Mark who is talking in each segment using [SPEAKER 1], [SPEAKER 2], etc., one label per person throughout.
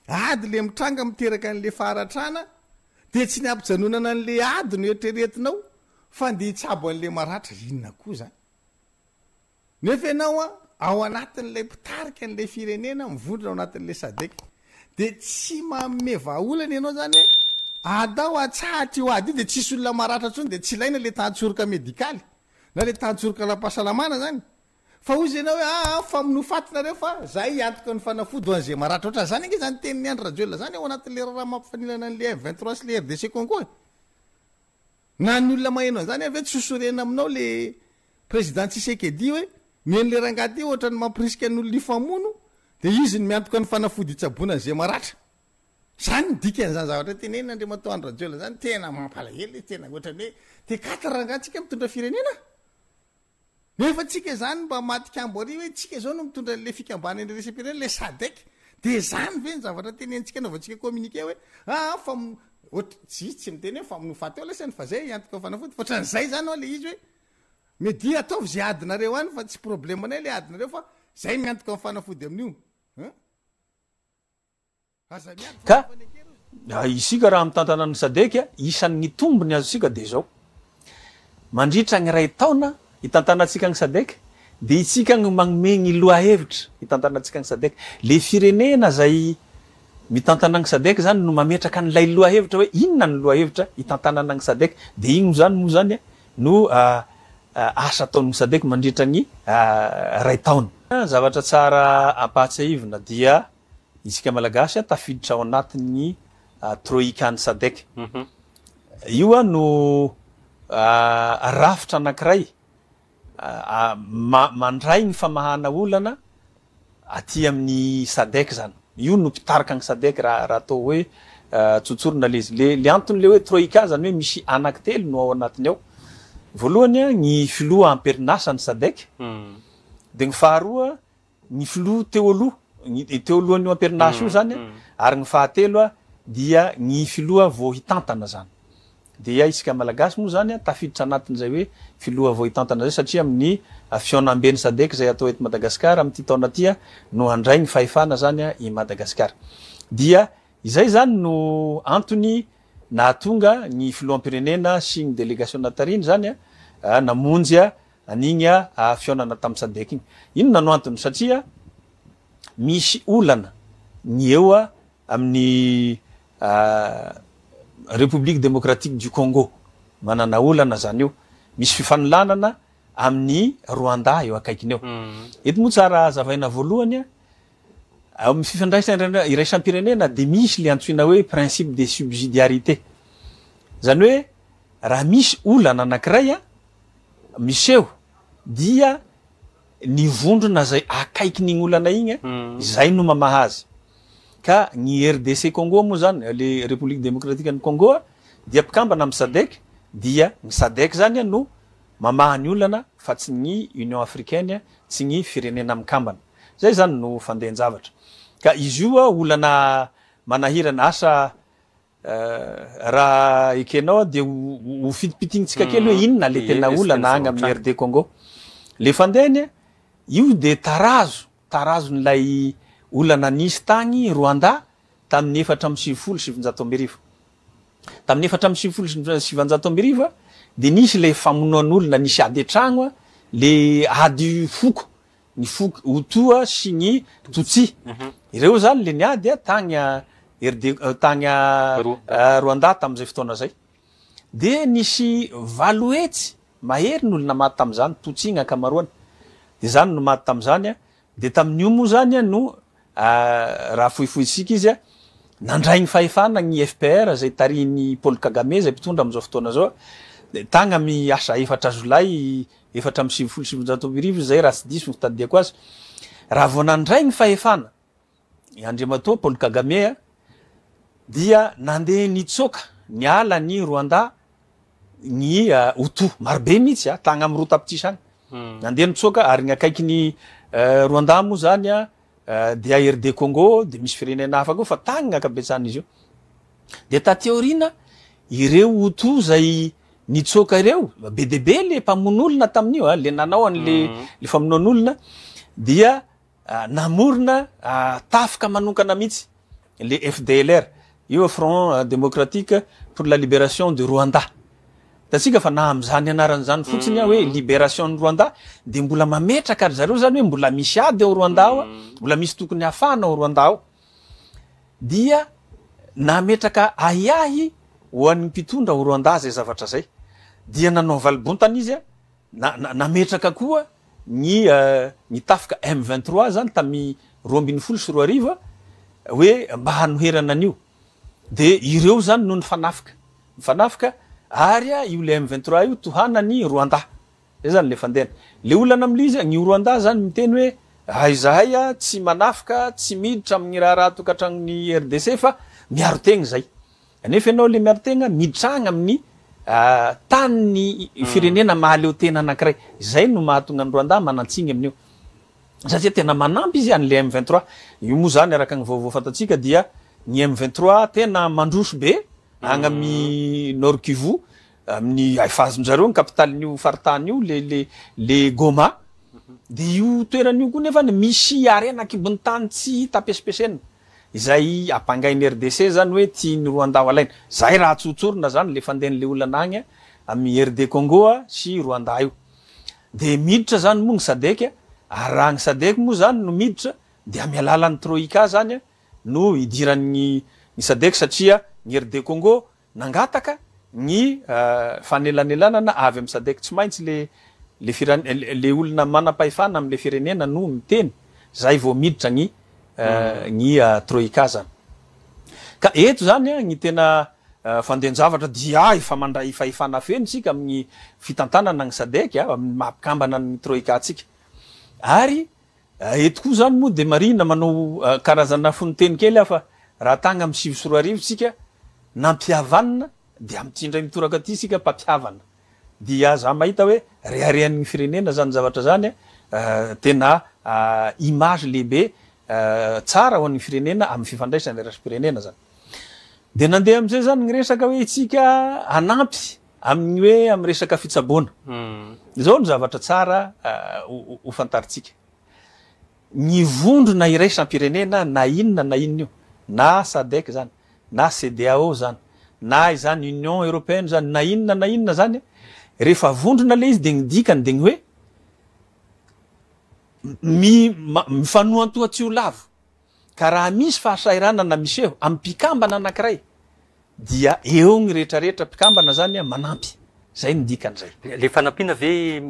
[SPEAKER 1] ady le mitranga miteraka an'le faratrana de tsy niampijanonana an'le ady no etreretinao fa nde tsabo an'le maratra inona koa zany nefa ianao ao anatin'lay mpitarika an'le firenena mivondrona ao anatin'le sadek de tsy mamme vaolana ianao zany hoe atao atsahatra io ady io de tsisy olona maratra tsony de tsy ilaina le tantsoroka medikaly na le tantsoroka la-pahasalamana zany fa ozy ianao hoe faminofatinareo fa zay antoka ny fanafody ho an'izay maratra oatra zany ange zany teniny andro rajoela zany ao anatin'le raha mampifanilana an'le F23 sy le RDC Congo na ny olona maheno zany ave tsy sosorena aminao le président Tshisekedi hoe men'le rangaty ohatra ny mampirisika n'olona ifamono de izy ny miantoka ny fanafody itsabona an'izay maratra zany dika an'izany zavatra tenenina Andriamantoa andro rajoela zany tena mampalahelo tena ohatrany hoe te 4 rangatsika mitondra firenena nefa tsika zany mba matikambo ary hoe tsika zao no mitondra le fikambana ny resepirena le sadek de zany ve ny zavatra tenentsika naovantsika communiqué hoe fa tsy miteny hoe faminofaty eo lasany fa zay antoka fanafody fa ohatran'izay zany ao le izy hoe medi ataovy zay adinareo any fa tsy problème anay le adinareo fa zay miantoka fanafody amin'io
[SPEAKER 2] ka isika raha mitantanany sadeka isan'ny tombony azo sika de zao mandritra ny ray taona hitantanatsika ny sadek de itsika ny manomeny loahevitra hitantanatsika ny sadek le firenena zay mitantanany sadek zany no mametraka n'lay loahevitra hoe inona ny loahevitra hitantanana ny sadek de igny zany moa zany no asa ataon'ny sadek mandritra ny ray taona zavatra tsara ampahatsiaivina dia isika malagasy tafiditra ao anatin'ny troikany sadek io no rafitra anankiray mandray ny famahana olana aty amin'ny sadek zany io no mpitarika ny sadek raha atao hoe tsotsorona le izy le anton'le hoe troika zany hoe misy anankitelo no ao anatiny ao voalohany ny filoha amperinasa ny sadek de ny faharoa ny filoha teolohan'io amperinasa io zany ary ny fahatelo dia ny filoha vao hitantana zany de isika malagasy moa zany tafiditra anatin'izay hoe filoha vao hitantana zay satria amin'ny fionambeny sadek zay atao eto Madagasikara amin'ity taona tia no handray ny fahefana zany i Madagasikara dia izay zany no antony nahatonga ny filoham-pirenena sy ny délégation natariny zany namonjy an'igny fionana tamin'ny sadek igny inona no antony satria misy olana ny eo amin'ny République démocratique du Congo manana olana zany io misy fifanolanana amin'ny Rwanda eo akaikiny eo eto moa tsara zavaina voalohany amin'ny fifandraisana iraisam-pirenena de misy le antsoina hoe principe de subsidiarité zany hoe raha misy olana anankiray miseho dia ny vondrona zay akaiky ny olana igny zay no mamahazy ka ny RDC Congo moa zany le République démocratique du Congo dia mpikambana amin'ny sadek dia ny sadek zany no mamaha ny olana fa tsy ny Union africaine tsy ny firenena mikambana zay zany no fandehan-javatra ka izy io olana manahirana asa raha ekenao de ho fitipitignitsika kely hoe inona le tena olana agny amin'ny RD Congo le fandehany io de tarazon'lay olana nisy tagny Rwanda tamin'ny 470 tamin'ny 470 de nisy le famonoan'olona nisy ady an-tragno le ady foko ny foko Hutu sy ny Tutsi ireo zany le niady tagny tagny Rwanda tamin'izay fotoana zay de nisy valoetsy mahery ny olona maty tamin'izany Tutsi ny ankamaroany de zany no maty tamin'izany de tamin'io moa zany no raha foifoisika izy nandray ny fahefana ny FPR zay tariny Paul Kagame zay mpitondra amin'izao fotoana zao tagny amin'ny asa 4 Jolay 470 zay raha tsy diso fitadiako azy raha vao nandray ny fahefana Andriamatoa Paul Kagame dia nandeha nitsoka ny ala ny Rwanda ny Hutu marobe mihitsy tagny amin'ny rotapitisa agny nandeha nitsoka ary ny akaiky ny Rwanda moa zany dia RD Congo de misy firenena hafa koa fa tagny gn'akabetsahany izy io de tateorina ireo Hutu zay nitsoka ireo be de be le mpamon'olona tamin'io le nanao an'le famonoan'olona dia namorona tafika manokana mihitsy le FDLR, io Front démocratique pour la libération du Rwanda. Tatsika fa na am'zany anaran'zany fotsiny hoe libération ny Rwanda de mbola mametraka ary zareo zany hoe mbola misy ady ao Rwanda ao, mbola misy tokony hafana ao Rwanda ao. Dia nametraka ahiahy ho an'ny mpitondra ao Rwanda zay zavatra zay. Dia nanao valibontana izy nametraka koa ny tafika M23 zany tamy 2014 hoe mba hanoherana an'io. De ireo zany no nifanafika ary io le M23 io tohanany Rwanda. Zay zany le fandena. Le olana amlizy ny Rwanda zany miteny hoe izahay tsy manafika, tsy miditra amin'ny raha tokatragn'ny RDC fa miaro tegna zay. Nefa ianao le miaro tegna mitragna amin'ny tany firenena mahaleo tena anankiray. Zay no mahatonga ny Rwanda manantsiny amin'io. Satria tena manampy izy an'le M23. Io moa zany araka ny vaovao fantatsika dia ny M23 tena mandroso be agny amin'ny Nord Kivu, amin'ny fazonjareo ny capitalin'io faritany io le Goma. De io toeran'io koa nefa misy arena kibony tany tsy hita pesipesena. Izay apangainy RDC zany hoe tiany Rwanda ho alaina. Zay raha tsotsorona zany le fandehan'le olana agny amin'ny RD Congo sy Rwanda io. De miditra zany moa ny SADC, raha ny SADC moa zany no miditra de amin'ny alalan'ny Troïka zany no idiran'ny SADC satria ny RD Congo nangataka ny fanelanelanana avy amin'ny SADC. Tsy maintsy le olona manam-pahefana am'le firenena no miteny. Zay vao miditra ny Troïka zany. Ka eto zany ny tena fandehanjavatra dia efa mandray fahefana feno sika amin'ny fitantanana ny SADC amin'ny mampikambana ny Troïka tsika. Ary eto koa zany moa de marina manao karazana fonoteny kely fa raha tagna amin'ny 7 sy 4 arivo tsika nampihavanana de am'tindray mitoraka aty sika mpampihavana. Dia za mahita hoe reharehan'ny firenena zany zavatra zany tena image lehibe tsara ho an'ny firenena amin'ny fifandraisana firenena zany. De nandeha am'izay zany ny resaka hoe itsika anampy amin'ny hoe amin'ny resaka fitsaboana. Zao ny zavatra tsara ho fantaritsika. Ny vondrona iraisam-pirenena na inona io, na SADC zany, na CEDEAO zany, na izany Union Européenne zany, na inona zany, rehefa vondrona le izy de ny dikany de ny hoe mifanoantoha-tsy ho lavo. Ka raha misy fahasairana na misy eo amin'ny mpikambana anankiray dia eo ny rehetrarehetra mpikambana zany manampy. Zay ny dikan'izay.
[SPEAKER 3] Le fanampiana ve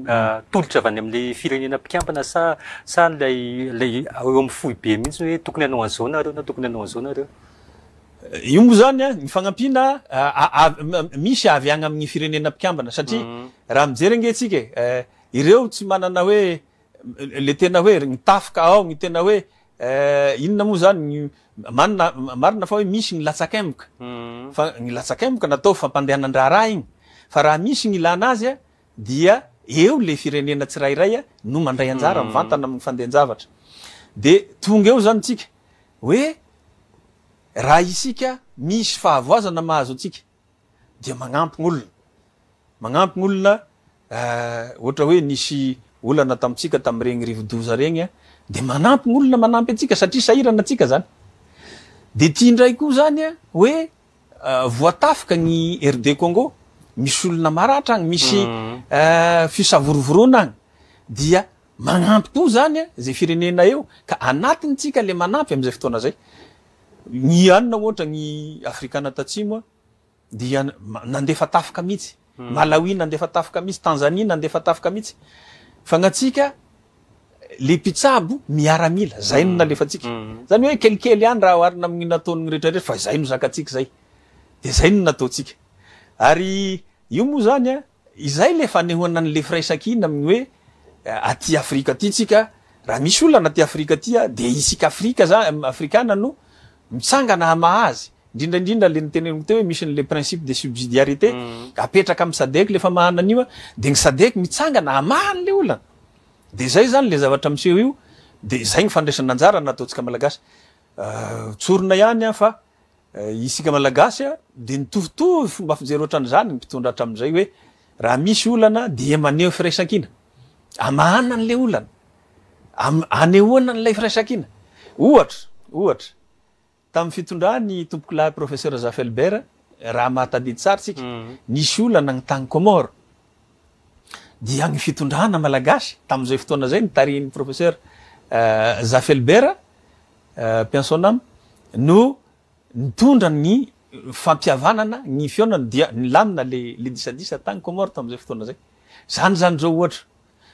[SPEAKER 3] tolotra avy any amin'le firenena mpikambana sa lay eo amin'ny fohy be mihitsy hoe tokony hanao an'izao nareo na tokony hanao an'izao nareo?
[SPEAKER 2] Io moa zany ny fanampiana misy avy agny amin'ny firenena mpikambana satria raha mijery antsika ireo tsy manana hoe le tena hoe ny tafika ao ny tena hoe inona moa zany marina fa hoe misy ny latsakemboka. Fa ny latsakemboka natao fampandehanan-draharaha igny. Fa raha misy ny ilana azy dia eo le firenena tsirairay no mandray anjara mivantana amin'ny fandehanjavatra. De tonga eo zany tsika hoe raha isika misy fahavoazana mahazo atsika dia magnampy gn'olona ohatra hoe nisy olana tamitsika tam'regny rivodoza regny de manampy gn'olona manampy atsika satria sahirana atsika zany. De tia indray koa zany hoe voatafika ny RD Congo misy olona maratra agny, misy fisavorovorona agny dia magnampy koa zany zay firenena eo ka anatiny tsika le manampy am'izay fotoana zay. Ny anona ohatra ny Afrikana Tatsimo dia nandefa tafika mihitsy, Malawi nandefa tafika mihitsy, Tanzania nandefa tafika mihitsy. Fa gnatsika le mpitsabo miaramila zay no nalefatsika. Zany hoe kelikely any raha oharina amin'ny nataon'ny rehetrarehetra fa zay no zakatsika zay. De zay no nataotsika. Ary io moa zany izay le fanehoana an'le firaisan-kina amin'ny hoe aty Afrika aty tsika raha misy olana aty Afrika aty de isika Afrikana no mitsangana amahazy. Indrindraindrindra le niteneniko teo hoe misy le principe de subsidiarité apetraka amin'ny SADC le fa mahana an'io de ny SADC mitsangana amahany le olana. De zay zany le zavatra miseho io de zay ny fandraisana anjara nataotsika malagasy. Tsorona ihany fa isika malagasy de nitovitovy fomba fijery ohatran'izany ny mpitondra hatramin'izay hoe raha misy olana de maneho firaisan-kina amahana an'le olana anehoana an'ilay firaisan-kina. Ohatra tamin'ny fitondrany tompoko lahy professeur Zafelbert raha mahatadidy tsara tsika nisy olana gny tany Comore dia gny fitondrana malagasy tamin'izay fotoana zay nitarihin'ny professeur Zafelbert Piansonam no nitondra ny fampiavanana ny fionana dia nilamina le disadisa tany Comore tamin'izay fotoana zay zany zao ohatra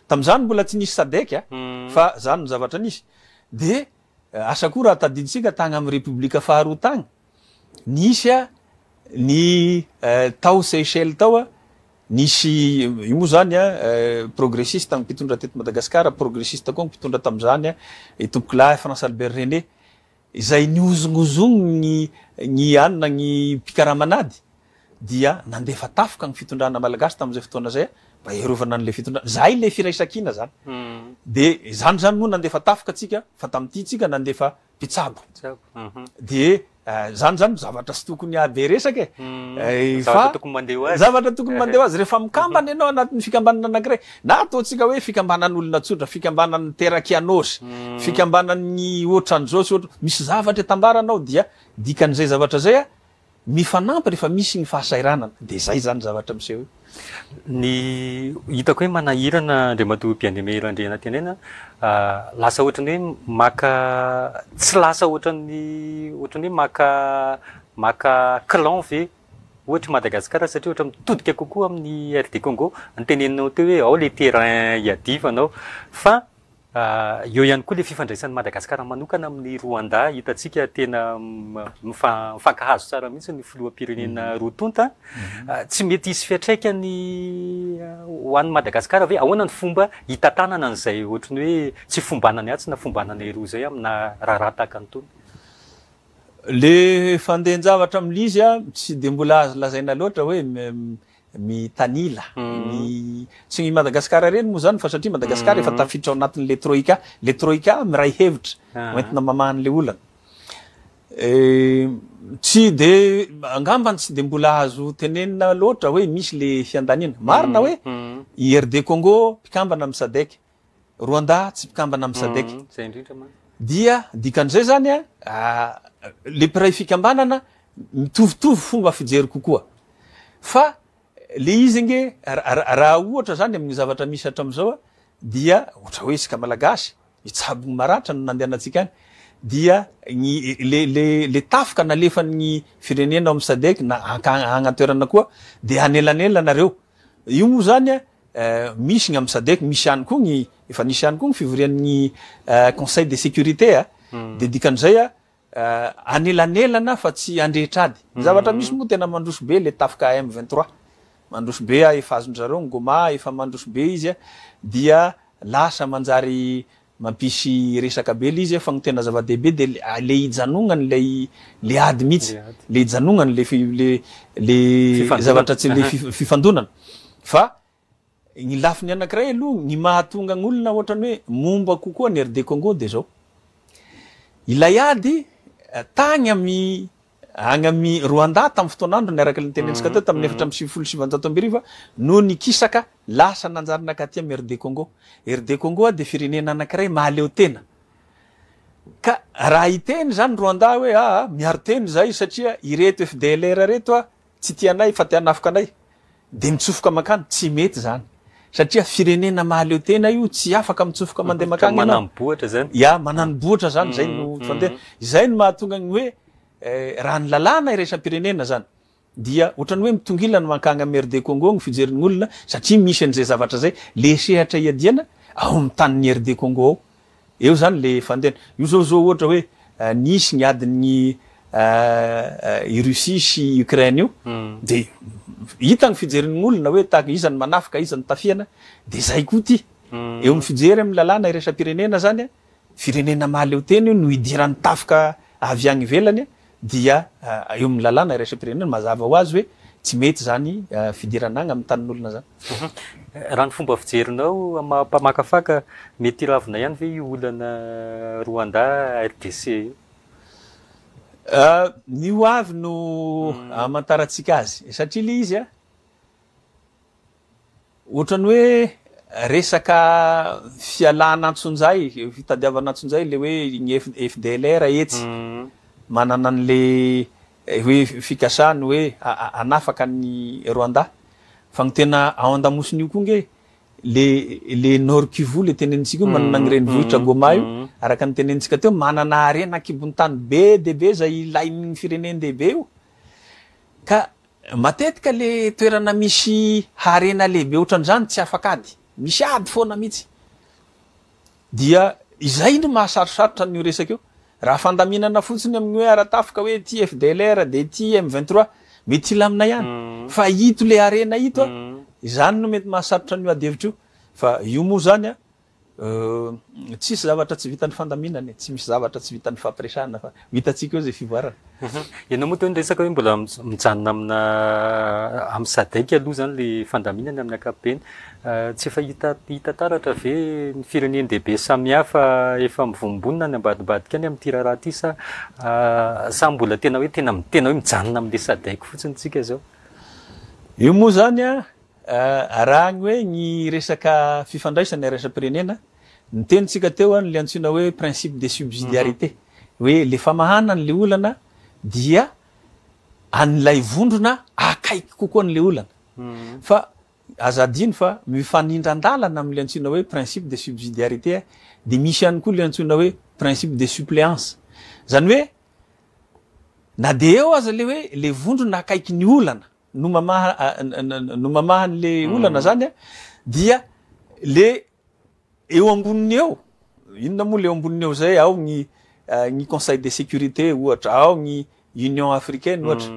[SPEAKER 2] tamin'izany mbola tsy nisy sadek fa zany ny zavatra nisy de asa koa raha tadiditsika tagny amin'ny république faharoa tagny nisy ny tao Seychelles tao nisy io moa zany progressiste ny mpitondra teto Madagasikara progressiste koa mpitondra tamin'izany tompoko lahy France Albert René izay niozongozogny ny anina ny pikaramanady dia nandefa tafoka ny fitondrana malagasy tamin'izay fotoana zay mba iarovana an'le fitondrana zay le firaisankina zany de zany moa nandefa tafoka atsika fa tamin'ity tsika nandefa pitsabo de zany zavatra sy tokony aby resaka
[SPEAKER 3] zavatra tokony mandeha
[SPEAKER 2] azy rehefa mikambana ianao anatin'ny fikambanana anankiray na ataotsika hoe fikambanan'olona tsotra fikambanan'ny terakianosy fikambanan'ny ohatran'izao sy ohatra misy zavatra tambaranao dia dikan'izay zavatra zay mifanampy rehefa misy ny fahasairanana de zay zany zavatra miseho
[SPEAKER 3] ny hitako hoe manahirana Andriamatoa Mpiandriana Andriana tenena lasa ohatrany hoe maka tsy lasa ohatrany hoe maka clan ve ohatra Madagasikara satria ohatra mitodika kokoa amin'ny RD Congo niteneninao teo hoe ao le terrain iadivanao fa eo ihany koa le fifandraisan'ny Madagasikara manokana amin'ny Rwanda hitatsika tena mifankahazo tsara mihitsy ny filoham-pirenena roa-tonta tsy mety hisy fiatraikany ho an'ny Madagasikara ve ahoana ny fomba hitantanana an'izay ohatrany hoe tsy fombanany atsy na fombanany roa zay amina raha tahaka anytony
[SPEAKER 2] le fandehan-javatra amin'izy tsy de mbola azo lazaina loatra hoe mitanila tsy ny Madagasikara reny moa zany fa satria Madagasikara efa tafiditra ao anatin'le troika miray hevitra hoentina mamahan'le olana tsy de angambany tsy de mbola azo tenenina loatra hoe misy le fiandanina marina hoe i RD Congo mpikambana amin'ny sadek Rwanda tsy mpikambana amin'ny sadek dia dikan'izay zany le mpiray fikambanana mitovitovy fomba fijery kokoa fa le izy nge raha ohatra zany amin'ny zavatra misy hatramin'izao dia ohatra hoe isika malagasy itsabo maratra no nandehanantsika any dia le tafoka nalefan'ny firenena amin'ny sadek na agnatoerana koa de anelanelana io moa zany misy ny amin'ny sadek misy ihany koa efa nisy ihany koa ny fivorian'ny conseil de sécurité de dikan'izay anelanelana fa tsy andrehitrady ny zavatra misy moa tena mandroso be le tafoka M23 mandroso be efa azon-jareo ny Goma efa mandroso be izy dia lasa manjary mampisy resaka be le izy fa ny tena zava-dehibe de le hijanonany le ady mihitsy le hijanonany le zavatra tsy le fifandonana fa ny lafiny anankiray aloha ny mahatonga ny olona ohatrany hoe momba kokoa ny RD Congo de zao ilay ady tagny agny amin'ny Rwanda tamin'ny fotoanandro niaraka ny tenentsika teo tamin'ny 1770 no nikisaka lasa nanjarina katy amin'ny RD Congo. RD Congo de firenena anankiray mahaleo tena. Ka raha iteny zany Rwanda hoe miaro teny zay satria ireto FDLR reto tsy tianay fa tianafika anay de mitsofoka makany tsy mety zany. Satria firenena mahaleo tena io tsy afaka mitsofoka mandeha makany
[SPEAKER 3] manamboatra zany.
[SPEAKER 2] Manamboatra zany zay no fandeha. Zay no mahatonga ny hoe raha ny lalàna iraisam-pirenena zany dia ohatrany hoe mitongilana mankagny amin'ny RD Congo ny fijerin'ny olona satria misy an'izay zavatra zay le sehatra iadiana ao amin'ny tanin'ny RD Congo ao. Eo zany le fandehana. Io zao ohatra hoe nisy ny adin'ny Russie sy Ukraine io de hita ny fijerin'ny olona hoe tahaka iza ny manafika iza ny tafiana de zay koa ty. Eo ny fijery amin'ny lalàna iraisam-pirenena zany firenena mahaleo tena io no idiran'ny tafika avy agny ivelany dia eo amin'ny lalàna iraisam-pirenena mazava ho azy hoe tsy mety zany fidirana agny amin'ny tanin'olona zany.
[SPEAKER 3] Raha ny fomba fijerinao mpamakafaka mety ravina ihany ve io olana Rwanda RDC io?
[SPEAKER 2] Ny ho avy no amantarantsika azy satria le izy ohatrany hoe resaka fialana antsoinjay fitadiavana antsoinjay le hoe ny FDLR etsy manana an'le hoe fikasany hoe anafaka ny Rwanda fa ny tena ao an-damosiny io koa nge le Nord Kivu le tenenitsika manana ny renivohitra Goma io araka ny tenenitsika teo manana arena kibony tany be dehibe zay ilain'ny fireneny dehibe io ka matetika le toerana misy harena lehibe ohatran'izany tsy afaka ady misy ady foana mihitsy dia izay no mahasarosarotra n'io resaka io raha fandaminana fotsiny amin'ny hoe aratafoka hoe ty FDLR de ty M23 mety ilamina ihany fa hito le arena hito izany no mety mahasarotra n'io ady hevitra io fa io moa zany tsisy zavatra tsy vitan'ny fandaminana tsy misy zavatra tsy vitan'ny fampiresahana fa vitantsika eo zay fivoarana
[SPEAKER 3] ianao moa teo resaka hoe mbola mijanona amina amin'ny SADC aloha zany le fandaminana amin'ny ankapobeny tsy efa hita taratra ve ny fireneny dehibe samihafa efa mivombonina ny ambadibadika any amin'ity raharaha ty sa mbola tena hoe mijanona amin'le SADC fotsiny tsika zao
[SPEAKER 2] io moa zany raha ny hoe ny resaka fifandraisana raisam-pirenena ny tenitsika teo le antsoina hoe principe de subsidiarité hoe le famahana n'le olana dia an'ilay vondrona akaiky kokoa n'le olana fa azadiny fa mifanindran-dalana am'le antsoina hoe principe de subsidiarité de misy ihany koa le antsoina hoe principe de suppléance zany hoe na de eo aza le hoe le vondrona akaiky ny olana no mamahan'le olana zany dia le eo amboniny eo inona moa le eo amboniny eo zay ao ny conseil de sécurité ohatra ao ny union africaine ohatra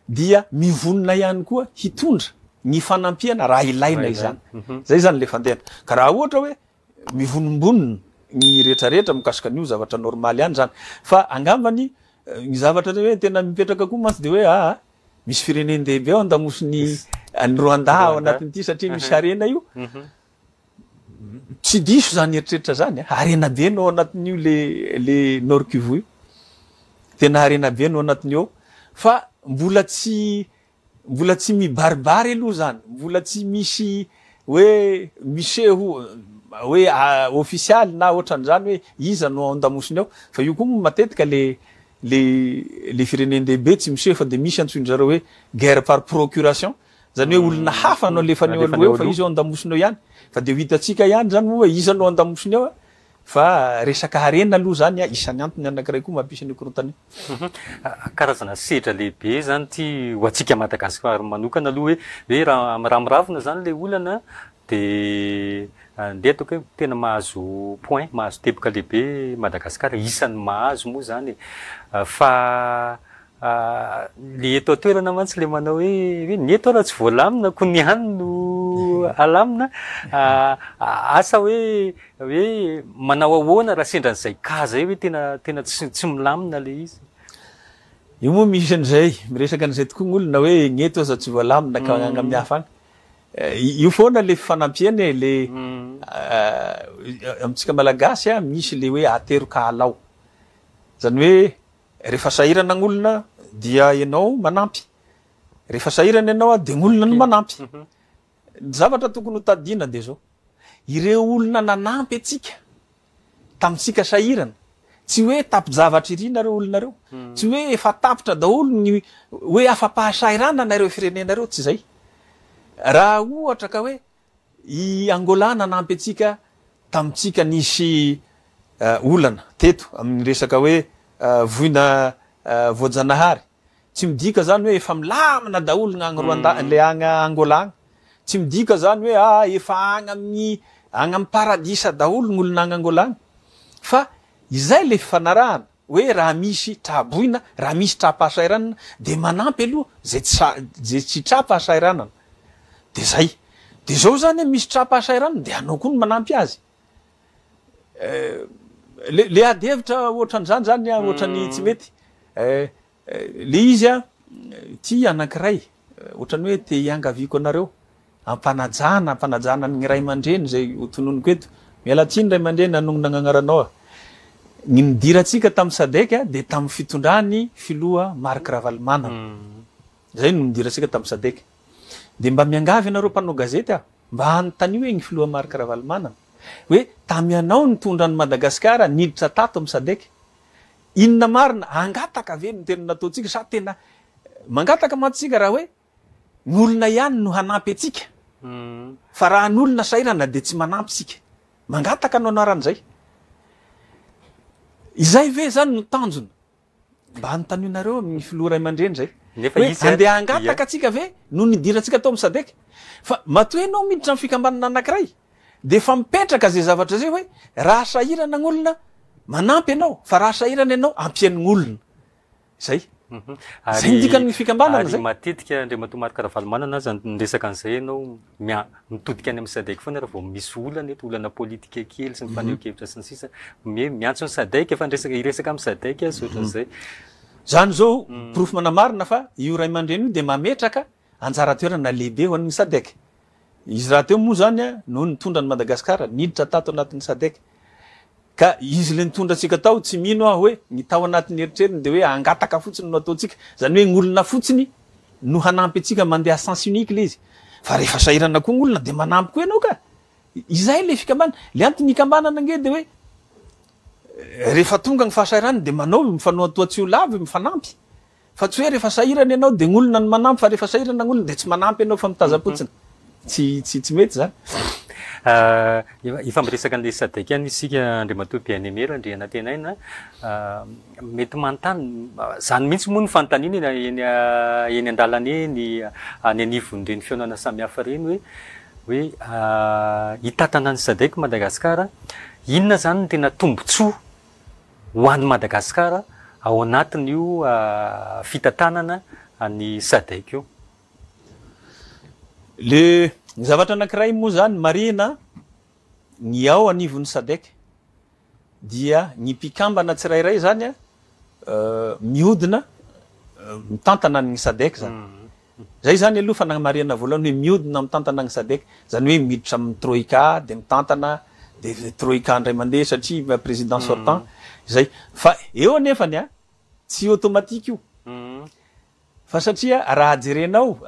[SPEAKER 2] dia mivonona ihany koa hitondra ny fanampiana raha ilaina izany zay zany le fandehana ka raha ohatra hoe mivonimbonina ny rehetrarehetra mikasika an'io zavatra normaly ihany zany fa angambany ny zavatra hoe tena mipetraka koa mantsy de hoe misy fireneny dehibe ao andamosiny ny Rwanda ao anatin'ity satria misy arena io tsy diso zany eritreritra zany arena be no anatin'io le Nord Kivu io tena arena be no anatin'io fa mbola tsy mibaribary aloha zany mbola tsy misy hoe miseho hoe official na ohatran'izany hoe iza no andamosiny ao fa io koa matetika le fireneny dehibe tsy miseho fa de misy antsoin'zareo hoe guerre par procuration zany hoe olona hafa no alefaneo aloha eo fa izy ao andamosiny eo ihany fa de ho hitatsika ihany zany hoe iza no andamosiny eo fa resaka harena aloha zany isany antony anankiray koa mampisy ny korontany
[SPEAKER 3] karazana sedra lehibe zany ty ho atsika Madagasikara manokana aloha hoe raha miravina zany le olana de ndeha ataoko hoe tena mahazo point mahazo teboka lehibe Madagasikara isan'ny mahazo moa zany fa le eto toerana mantsy le manao hoe ny eto raha tsy voalamina ko ny hany no alamina asa hoe manao ahoana raha sendran'izay ka zay hoe tena tsy milamina le izy
[SPEAKER 2] io moa misy an'izay miresaka an'izay tokoa ny olona hoe ny eto aza tsy voalamina ka agny amin'ny hafa agny io foana le fanampiany le amitsika malagasy misy le hoe atero ka alao zany hoe rehefa sahirana n'olona dia ianao manampy rehefa sahirana ianao de n'olona no manampy zavatra tokony ho tadina de zao ireo olona nanampy atsika tamitsika sahirana tsy hoe tapijavatra iry nareo olona reo tsy hoe efa tapitra daholo ny hoe afa-pahasahirana nareo firenenareo tsy zay raha ohatra ka hoe i Angola nanampy atsika tamitsika nisy olana teto amin'ny resaka hoe voina voajanahary tsy midika zany hoe efa milamina daholo gn'agny Rwanda le agny Angola agny tsy midika zany hoe efa agny amin'ny paradisa daholo gn'olona agny Angola agny fa izay le fifanarahana hoe raha misy traboina raha misy trapahasairanana de manampy aloha zay tsy trapahasairanana de zay de zao zany misy trapahasairanana de anao koa no manampy azy le ady hevitra ohatran'izany zany ohatrany tsy mety le izy ty anankiray ohatrany hoe te hiangaviko anareo ampanajana ny ray aman-dreny zay hotononiko eto miala tsiny ray aman-dreny anonona gn'agnaranao ny nidiratsika tamin'ny SADC de tamin'ny fitondrany filoha Marc Ravalomanana zay no nidiratsika tamin'ny SADC de mba miangavy anareo mpanao gazety mba hanontany hoe ny filoha Marc Ravalomanana hoe tamianao nitondra ny Madagasikara niditra tato amin'ny SADC inona marina angataka ve no tena nataontsika sa tena mangataka mantsika raha hoe ny olona ihany no hanampy atsika fa raha ny olona sairana de tsy manampy sika mangataka no anaran'izay izay ve zany no tanjona mba hanotanionareo amin'ny filoha ray aman-dreny zay hoe andeha angataka atsika ve no nidirantsika atao misadeka fa matoe anao miditra amin'ny fikambanana anankiray de fa mipetraka zay zavatra zay hoe raha sahirana ny olona manampy ianao fa raha sahirana ianao ampian'ny olona zay zay ndikany fikambanana zay
[SPEAKER 3] matetika andriamatoa Marc Ravalomanana zany niresaka an'izay ianao mitodika any amin'ny sadek foana raha vao misy olana eto olana politika kely sy ny faneho-kevitra sy ny sisa miantso ny sadek fa iresaka amin'ny sadek soatran'izay
[SPEAKER 2] zany zao proof manamarina fa io ray aman-dreny io de mametraka anjara toerana lehibe ho an'ny sadek izy raha teo moa zany a no nitondra ny Madagasikara niditra tato anatin'ny sadek ka izy le nitondra atsika tao tsy mino aho hoe ny tao anatin'ny eritreriny de hoe angataka fotsiny no ataontsika zany hoe ng'olona fotsiny no hanampy atsika mandeha sens unique le izy fa rehefa sahirana koa ng'olona de manampy koa ianao ka izay le fikambanana le antony ikambanana nge de hoe rehefa tonga ny fahasahirana de manao mifanao atoatsio lava mifanampy fa tsy hoe rehefa sahirana ianao de ng'olona no manampy fa rehefa sahirana ng'olona de tsy manampy ianao fa mitazapotsiny tsy mety zany
[SPEAKER 3] ifampiresaka an'le sadek ihany isika andriamatoa bien-aimé raha ndre anatenaina mety manontany zany mihitsy moa ny fanontaniana eny an-dalana eny any anivon'ireny fionana samihafa reny hoe hitatana ny sadek Madagasikara inona zany ny tena tombotsoa ho an'ny Madagasikara ao anatin'io fitantanana any sadek io
[SPEAKER 2] le ny zavatra anankiray moa zany marina ny ao anivon'ny sadek dia ny mpikambana tsirairay zany a miodina mitantana ny sadek zany zay zany aloha fa marina voalohany hoe miodina mitantana ny sadek zany hoe miditra amin'ny troika de mitantana de troika ndray mandeha satria président sortant zay fa eo anefany a tsy automatique io fa satria raha jerenao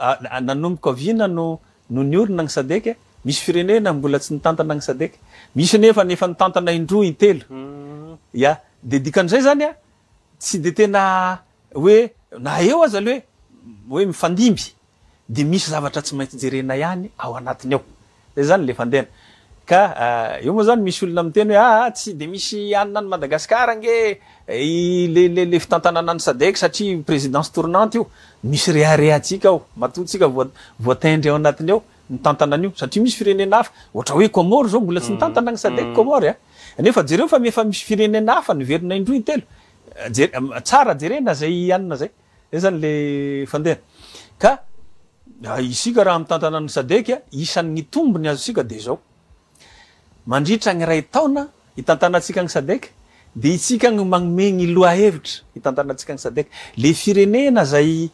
[SPEAKER 2] nanomboka vina no niorina ny sadek misy firenena mbola tsy nitantana ny sadek misy nefa nitantana indroa intelo ya de dikan'izay zany a tsy de tena hoe na eo aza le hoe mifandimby de misy zavatra tsy maintsy jerena ihany ao anatiny ao zay zany le fandena ka eo moa zany misy olona miteny hoe tsy de misy anina ny Madagasikara nge le fitantanana ny sadek satria présidence tournante io misy reharehatsika ao matotsika voatendry ao anatiny ao nitantana an'io satria misy firenena hafa ohatra hoe Comore zao mbola tsy nitantana ny sadek Comore nefa jereo fa efa misy firenena hafa niverina indroa intelo tsara jerena zay anina zay zay zany le fandena ka isika raha mitantana ny sadek isan'ny tombony azo sika de zao mandritra ny ray taona hitantanatsika ny sadek de itsika ny magnome ny loha hevitra hitantanatsika ny sadek le firenena zay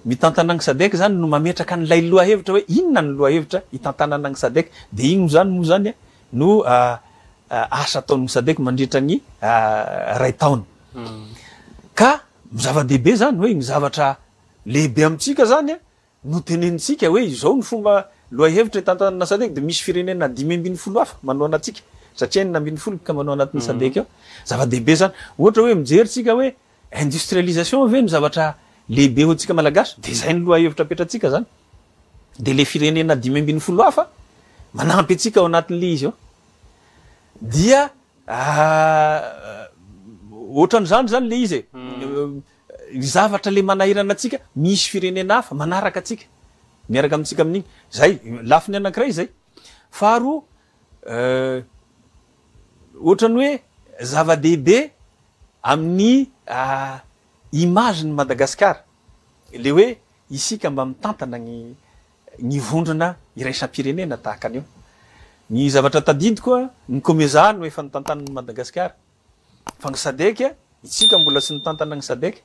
[SPEAKER 2] mitantana ny sadek zany no mametraka n'lay loha hevitra hoe inona ny loha hevitra hitantanana ny sadek de igny zany moa zany no asa ataon'ny sadek mandritra ny ray taona ka zava-dehibe zany hoe ny zavatra lehibe amitsika zany no tenenitsika hoe izao ny fomba loha hevitra hitantanana sadek de misy firenena 5 hafa manao anatsika satria 9 ka manao anatin'ny sadek ao zava-dehibe zany ohatra hoe mijeritsika hoe industrialisation ve ny zavatra lehibe hoantsika malagasy de zay ny loha hevitra petratsika zany de le firenena 5 hafa manampy atsika ao anatin'le izy ao dia ohatran'izany zany le izy zavatra le manahirana atsika misy firenena hafa manaraka atsika miaraka amitsika amin'igny zay lafiny anankiray zay faharo ohatrany hoe zava-dehibe amin'ny image ny Madagasikara le hoe isika mba mitantana ny vondrona iraisam-pirenena tahaka an'io ny zavatra tadidy koa ny Comeza no efa nitantana ny Madagasikara fa ny sadek itsika mbola sy nitantana ny sadek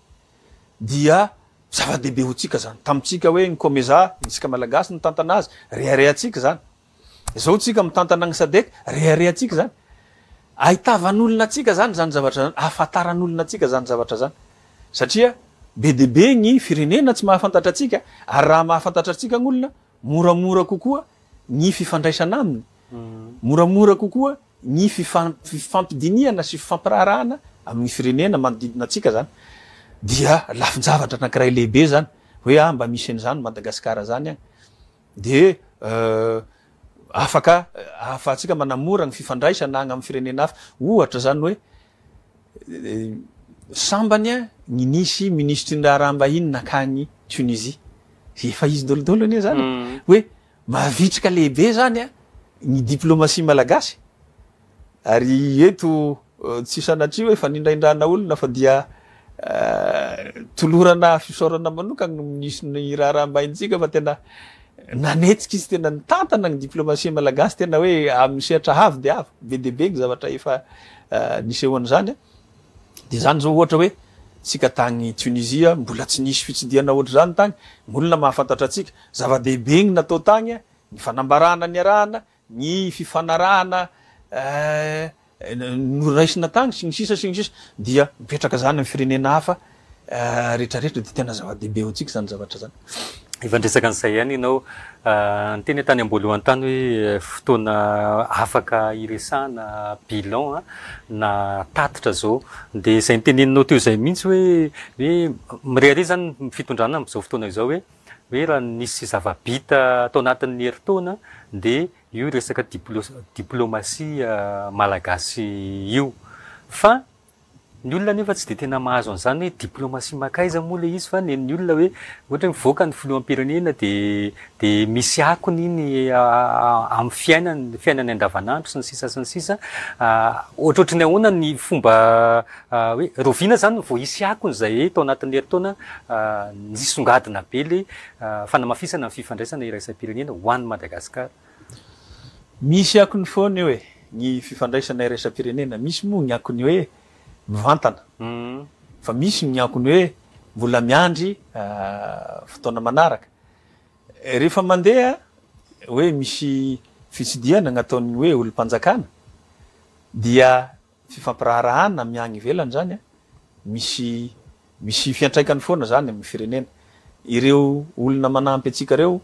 [SPEAKER 2] dia zava-dehibe hotsika zany tamitsika hoe ny Comeza isika malagasy nitantana azy reharehatsika zany zao tsika mitantana ny sadek reharehatsika zany ahitavan'olona atsika zany zavatra zany ahafantaran'olona atsika zany zavatra zany satria be debe ny firenena tsy mahafantatra atsika ary raha mahafantatra atsika n'olona moramora kokoa ny fifandraisana aminy moramora kokoa ny fifampidiniana sy fifampirarahana amin'ny firenena manodidina atsika zany dia lafin-javatra anankiray lehibe zany hoe mba misy an'izany Madagasikara zany agny de afaka ahafahantsika manamora ny fifandraisana agny amin'ny firenena hafa ohatra zany hoe sambany ny nisy ministry ny raharaham-bahiny nakagny Tunisie efa izy dolodolo anie zany hoe mavitrika lehibe zany ny diplomatie malagasy ary eto tsy sanatria hoe fanindraindrana olona fa dia tolorana fisaorana manokana no misy ny raharaham-bahintsika fa tena nanetsika izy tena nitantana ny diplomatie malagasy tena hoe amin'ny sehatra havy de avy be de be ny zavatra efa nisehoan'izany de zany zao ohatra hoe tsika tagny Tunisia mbola tsy nisy fitsidiana ohatra zany tagny olona mahafantatra atsika zava-dehibe ny natao tagny ny fanambarana ny arahana ny fifanarahana noraisina tagny sy ny sisa dia mipetraka zany amin'ny firenena hafa rehetrarehetra de tena zava-dehibe ho atsika zany zavatra zany
[SPEAKER 3] Ivandresaka an'izay ihany ianao ny teny tany ambolohan'ny tany hoe fotoana afaka iresahana bilan na tatitra zao de izay niteneninao teo izay mihitsy hoe mirehare zany fitondrana amin'izao fotoana izao hoe raha nisy zava-bita atao anatin'ny herintaona de io resaka diplomasia malagasy io fa ny olona nefa tsy de tena mahazo an'izany hoe diplomasia makaiza moa le izy fa ny olona hoe ohatra hoe mivoaka ny filoham-pirenena de misy akony iny amin'ny fiainany andavanandro sy ny sisa ohatrohatry ny ahoana ny fomba hoe roviana zany vao hisy akony zay tao anatin'ny herintaona nisongadina be le fanamafisana ny fifandraisana iraisam-pirenena ho an'ny Madagasikara.
[SPEAKER 2] Misy akony foana io hoe ny fifandraisana iraisam-pirenena misy moa ny akony hoe mivantana fa misy ny akony hoe mbola miandry fotoana manaraka rehefa mandeha hoe misy fitsidiana nataony hoe olom-panjakana dia fifampiraharahana miagny ivelany zany misy fiantraikany foana zany amin'ny firenena ireo olona manampy atsika reo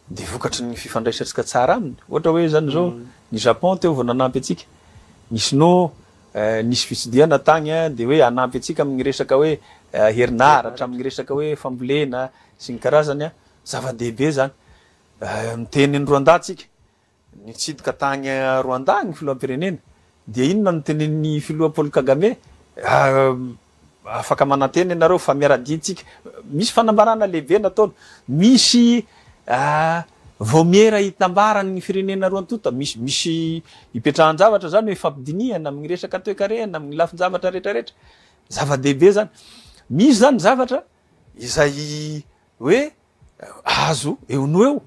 [SPEAKER 2] de vokatry ny fifandraisantsika tsara aminy ohatra hoe zany zao ny Japon teo vao nanampy atsika nisy nisy fitsidiana tagny de hoe anampy atsika amin'ny resaka hoe herinaratra amin'ny resaka hoe fambolena sy ny karazany zava-dehibe zany miteny ny Rwanda tsika nitsidika tagny Rwanda ny filoham-pirenena de inona no tenen'ny filoha Paul Kagame afaka mananteny ianareo fa miara-diantsika misy fanambarana lehibe nataony misy vomiera hitambarany ny firenena roa antota misy hipetrahan-javatra zany hoe fampidiniana amin'ny resaka toe-karena amin'ny lafin-javatra rehetrarehetra zava-dehibe zany misy zany zavatra izay hoe azo eo no eo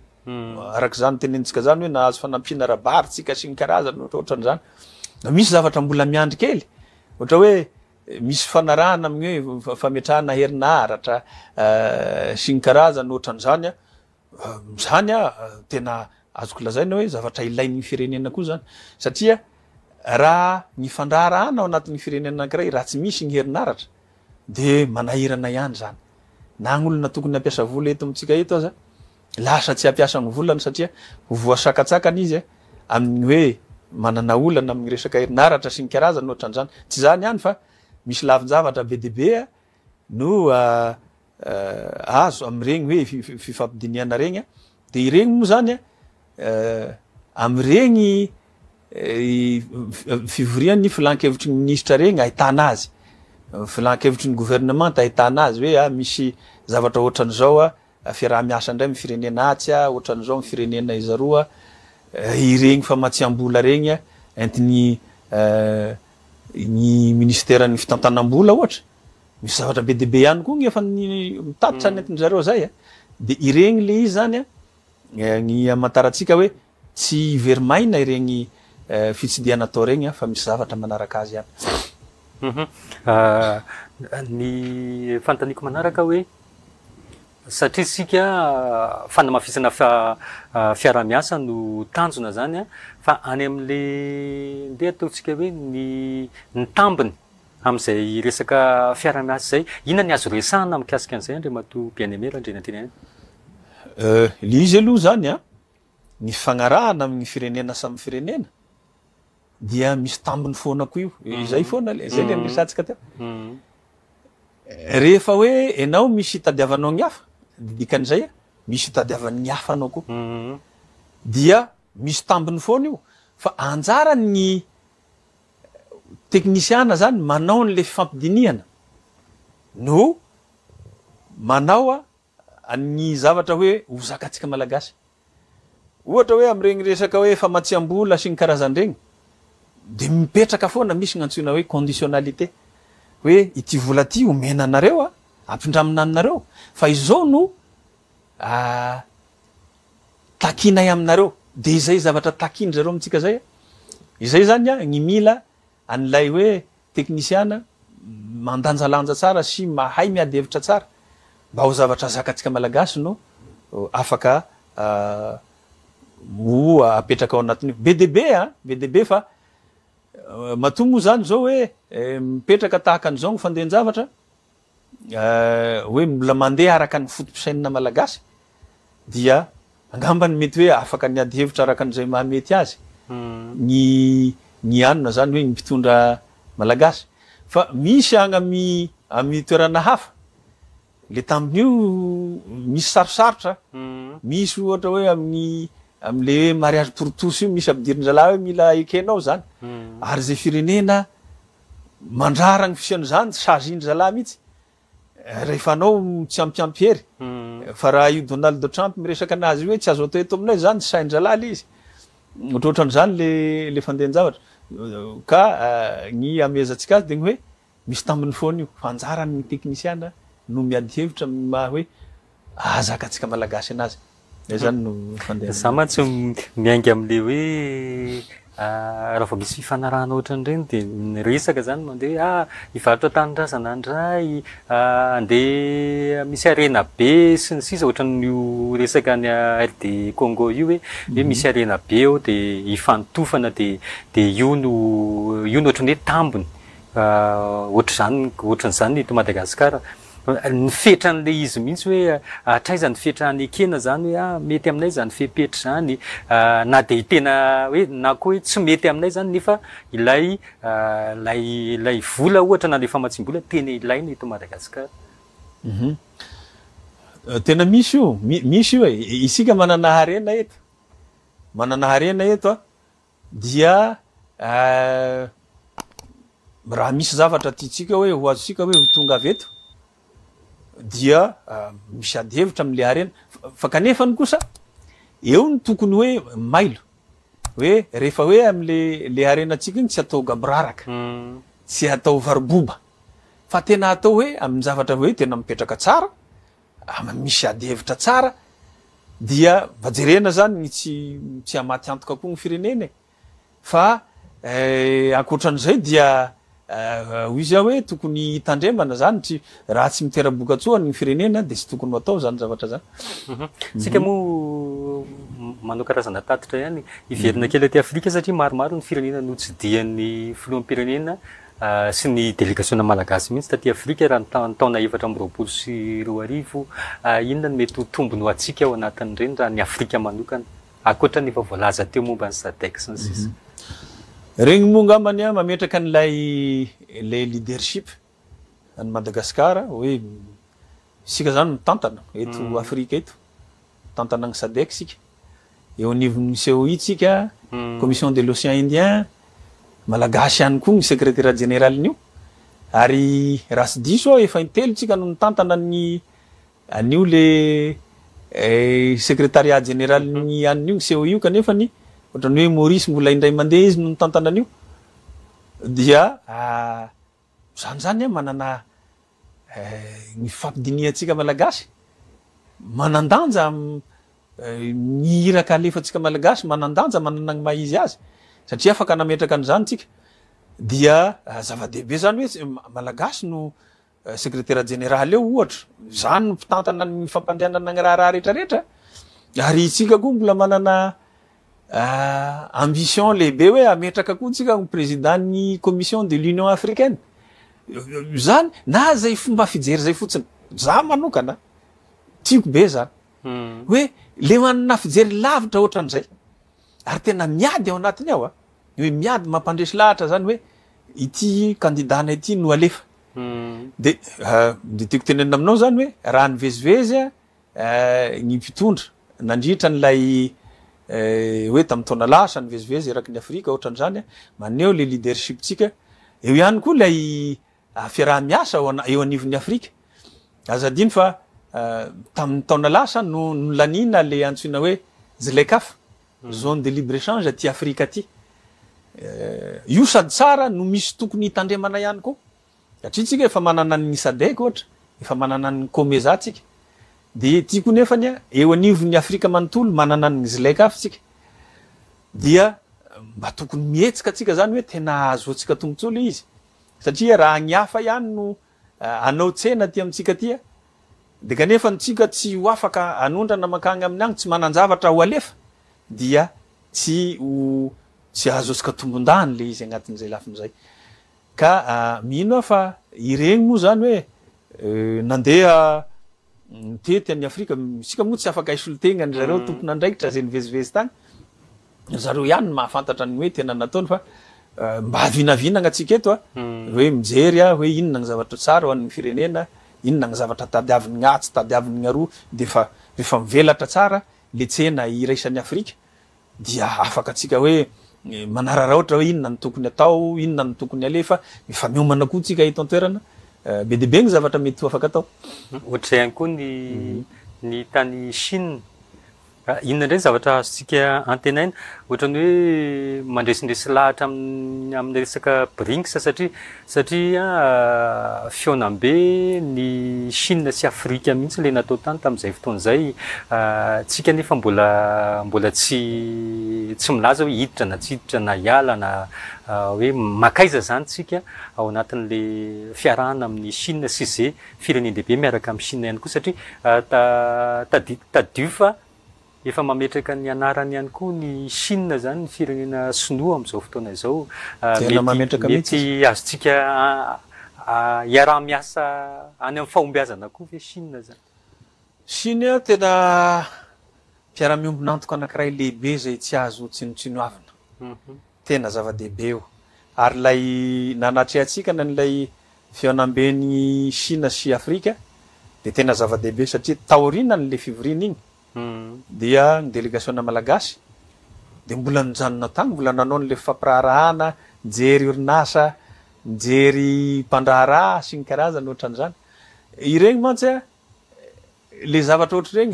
[SPEAKER 2] araka zany tenentsika zany hoe nahazo fanampiana rabaritsika sy ny karazany ohatran'izany misy zavatra mbola miandry kely ohatra hoe misy fanarahana amin'ny hoe fametrahana herinaratra sy ny karazany ohatran'izany zany tena azoko lazaina hoe zavatra ilain'ny firenena koa zany satria raha ny fandraharahana ao anatin'ny firenena anankiray raha tsy misy ny herinaratra de manahirana ihany zany na ny olona tokony hampiasa vola eto amintsika eto aza lasa tsy hampiasa ny volany satria voasakatsakany izy amin'ny hoe manana olana amin'ny resaka herinaratra sy ny karazany ohatran'izany tsy zany ihany fa misy lavin-javatra be dehibe no azo am'iregny hoe fifampidiniana regny de iregny moa zany am'iregny fivorian'ny filan-kevitry ny ministra regny ahitana azy filan-kevitry ny gouvernement ahitana azy hoe misy zavatra ohatran'izao fiaraha-miasa indray amin'ny firenena atsy ohatran'izao amin'ny firenena izaroa iregny famatsiam-bola regny entiny ny ministeran'ny fitantanam-bola ohatra misy zavatra be dehibe ihany koa ny efa mitatitra ny entin-jareo zay de iregny le izy zany ny amantarantsika hoe tsy verimaina iregny fitsidiana atao regny fa misy zavatra manaraka azy ihany.
[SPEAKER 3] Ny fantaniko manaraka hoe satria sika fanamafisana fiara-miasa no tanjona zany fa any amin'le ndeha ataotsika hoe ny tambiny amin'izay resaka fiara-miasa zay inona ny azo resahana mikasika an'izay Andriamatoa Bien-Aimé raha ndrena teny
[SPEAKER 2] le izy aloha zany ny fagnarahana amin'ny firenena samy firenena dia misy tambiny foana koa io izay foana zay le miresantsika teo rehefa hoe enao misy hitadiavanao ny hafa dikan'izay misy hitadiavan'ny hafa anao koa dia misy tambiny foana io fa anjara ny teknisiana zany manao an'le fifampidiniana no manao ny zavatra hoe hozakatsika malagasy ohatra hoe am'regny resaka hoe famatsiam-bola sy ny karazan'regny de mipetraka foana misy gn'antsoina hoe conditionnalité hoe ity vola ty omena anareo ampindramina aminareo fa izao no takinay aminareo de izay zavatra takiny zareo amitsika zay izay zany ny mila an'lay hoe teknisiana mandanjalanja tsara sy mahay miady hevitra tsara mba ho zavatra zakatsika malagasy no afaka ho apetraka ao anatiny BDB fa matomo zany zao hoe mipetraka tahaka an'izao ny fandehan-javatra hoe mbola mandeha araka ny fotom-pisainana malagasy dia angambany mety hoe afaka ny ady hevitra araka an'izay mahamety azy ny anona zany hoe mpitondra malagasy fa misy agny amin'ny toerana hafa le tamin'io misy sarosarotra misy ohatra hoe am'le mariage pour tous io misy ampidirin-dralahy hoe mila ekenao zany ary zay firenena mandrara gny fisiany zany chargin-drazalahy mihitsy rehefa anao tsy ampiampiery fa raha io Donald Trump miresaka anazy io hoe tsy azo atao eto aminay zany sain-dralahy le izy ohatrohatran'izany le fandehan-javatra ka ny amezantsika azy de ny hoe misy tambiny foana io fa anjaran'ny teknisiana no miady hevitra ma hoe azakatsika malagasy anazy zany no fandeha
[SPEAKER 3] za matsy miaingy am'le hoe raha vao misy fifanarahana ohatran'ireny de resaka zany mandeha hivarotra tanindrazana andray andeha misy arena be sy ny sisa ohatran'io resaka ny RD Congo io hoe misy arena be ao de hifantofana de io no ohatran'ny hoe tambony ohatran'izany eto Madagasikara ny fetran'le izy mihitsy hoe atraiza ny fetrany ekena zany hoe mety aminay zany fepetry zany na de tena hoe na koa hoe tsy mety aminay zany nefa ilay vola ohatra na le famatsim-bola tena ilaina eto Madagasikara
[SPEAKER 2] tena misy io isika manana harena eto dia raha misy zavatra tiatsika hoe ho azosika hoe ho tonga avy eto dia misy ady hevitra am'le harena fa kanefany kosa eo ny tokony hoe mailo hoe rehefa hoe am'le harenatsika igny tsy atao gabraraka tsy atao variboba fa tena atao hoe amin'ny zavatra hoe tena mipetraka tsara misy ady hevitra tsara dia vajerena zany ny tsy amaty antoka koa ny firenena fa ankoatran'izay dia hoy izy hoe tokony hitandremana zany raha tsy mitera-boka tsoa ny firenena de tsy tokony atao zany zavatra zany
[SPEAKER 3] sika moa manao karazana tatitra ihany iverina kely aty Afrika satria maromaro ny firenena no tsy dian'ny filoham-pirenena sy ny délégation malagasy mihitsy taty Afrika raha ny taona 2024 inona no mety ho tombony ho atsika ao anatin'ireny raha ny Afrika manokana akoatra ny efa voalaza teo momba ny SADC sy ny sisa
[SPEAKER 2] regny moa ngamany mametraka an'lay leadership any Madagasikara hoe sika zany mitantana eto Afrika eto tantana ny SADC sika eo anivon'ny COI tsika commission de l'océan Indien malagasy ihany koa ny secrétaire général nio ary raha sy diso efa intelo tsika no mitantana an'io le secrétariat général ny an'io ny COI io kanefa ny ohatrany hoe Maurice mbola indray mandeha izy no mitantana an'io dia zany manana ny fampidiniatsika malagasy manandanja ny iraka alefatsika malagasy manandanja manana ny mahizy azy satria afaka nametraka an'izany tsika dia zava-dehibe zany hoe malagasy no secrétaire général eo ohatra zany no mpitantana ny fampandehanana ny raha rehetrarehetra ary itsika koa mbola manana ambition lehibe hoe ametraka koa tsika ny président ny commission de l'Union africaine zany na zay fomba fijery zay fotsiny za manokana tiako be zany hoe le manana fijery lavitra ohatran'izay ary tena miady ao anatiny ao hoe miady mampandresy lahatra zany hoe ity kandidana ity no alefa de tiako tenenina aminao zany hoe raha nivezivezy ny mpitondra nandritra n'lay hoe tamy taona lasa nivezivezy eraky ny Afrika ohatran'izany maneho le leadership tsika eo ihany koa lay fiaraha-miasa eo anivon'ny Afrika azadiny fa tamin'ny taona lasa no lanina le antsoina hoe ZLECAf zone de libre échange aty Afrika aty io sady tsara no misy tokony hitandremana ihany koa satria tsika efa manana ny SADC ohatra efa manana ny COMESA tsika de tiako nefany eo anivon'ny Afrika manontolo manana ny ZLECAf tsika dia mba tokony mihetsika tsika zany hoe tena azoantsika tombontsola izy satria raha gny hafa ihany no anao tsena ty amitsika ty de kanefa ntsika tsy ho afaka anondrana makagny amin'ny agny tsy manan-javatra ho alefa dia tsy azo antsika tombondany le izy agnatin'izay lafin'izay ka mino fa ireny moa zany hoe nandeha tety any Afrika sika moa tsy afaka isolotegna ny zareo tompona andraikitra zay nivezivezy tagny zareo ihany mahafantatra ny hoe tena nataony fa mba avinavinagna atsika eto hoe mijery hoe inona ny zavatra tsara ho an'ny firenena inona ny zavatra tadiavin'ny atsy tadiavin'ny aroa de rehefa mivelatra tsara le tsena iraisan'ny Afrika dia afaka atsika hoe manarara ohatra hoe inona ny tokony atao inona ny tokony alefa efa miomana koa tsika eto an-toerana be de be ny zavatra mety ho afaka atao
[SPEAKER 3] ohatra ihany koa ny tany Chine inona ndray zavatra azontsika antenaina ohatrany hoe mandresindresy lahatra amin'ny resaka BRICS satria fionambe ny Chine sy Afrika mihitsy le natao tany tamin'izay fotoana zay tsika nefa mbola tsy milaza hoe hiditra na tsy hiditra na hiala na hoe makaiza zany tsika ao anatin'le fiarahana amin'ny Chine sy zay firenendehibe miaraka amin'ny Chine ihany koa satria tadio fa efa mametraka ny anarany ihany koa ny Chine zany ny firenena sinoa am'izao fotoana izao mety azontsika iaraha-miasa any amin'ny fahombiazana koa ve Chine zany
[SPEAKER 2] Chine tena mpiara-miombonantoka anankiray lehibe zay tsy azo tsinotsinoavina tena zava-dehibe eo ary lay nanatrea atsika nan'ilay fionamben'ny Chine sy Afrika de tena zava-dehibe satria taorina n'le fivorina igny dia ny délégation malagasy de mbola nijanona tagny mbola nanao n'le fampirarahana jery orinasa mijery mpandraharaha sy ny karazany ohatran'izany ireny mantsy le zavatra ohatra regny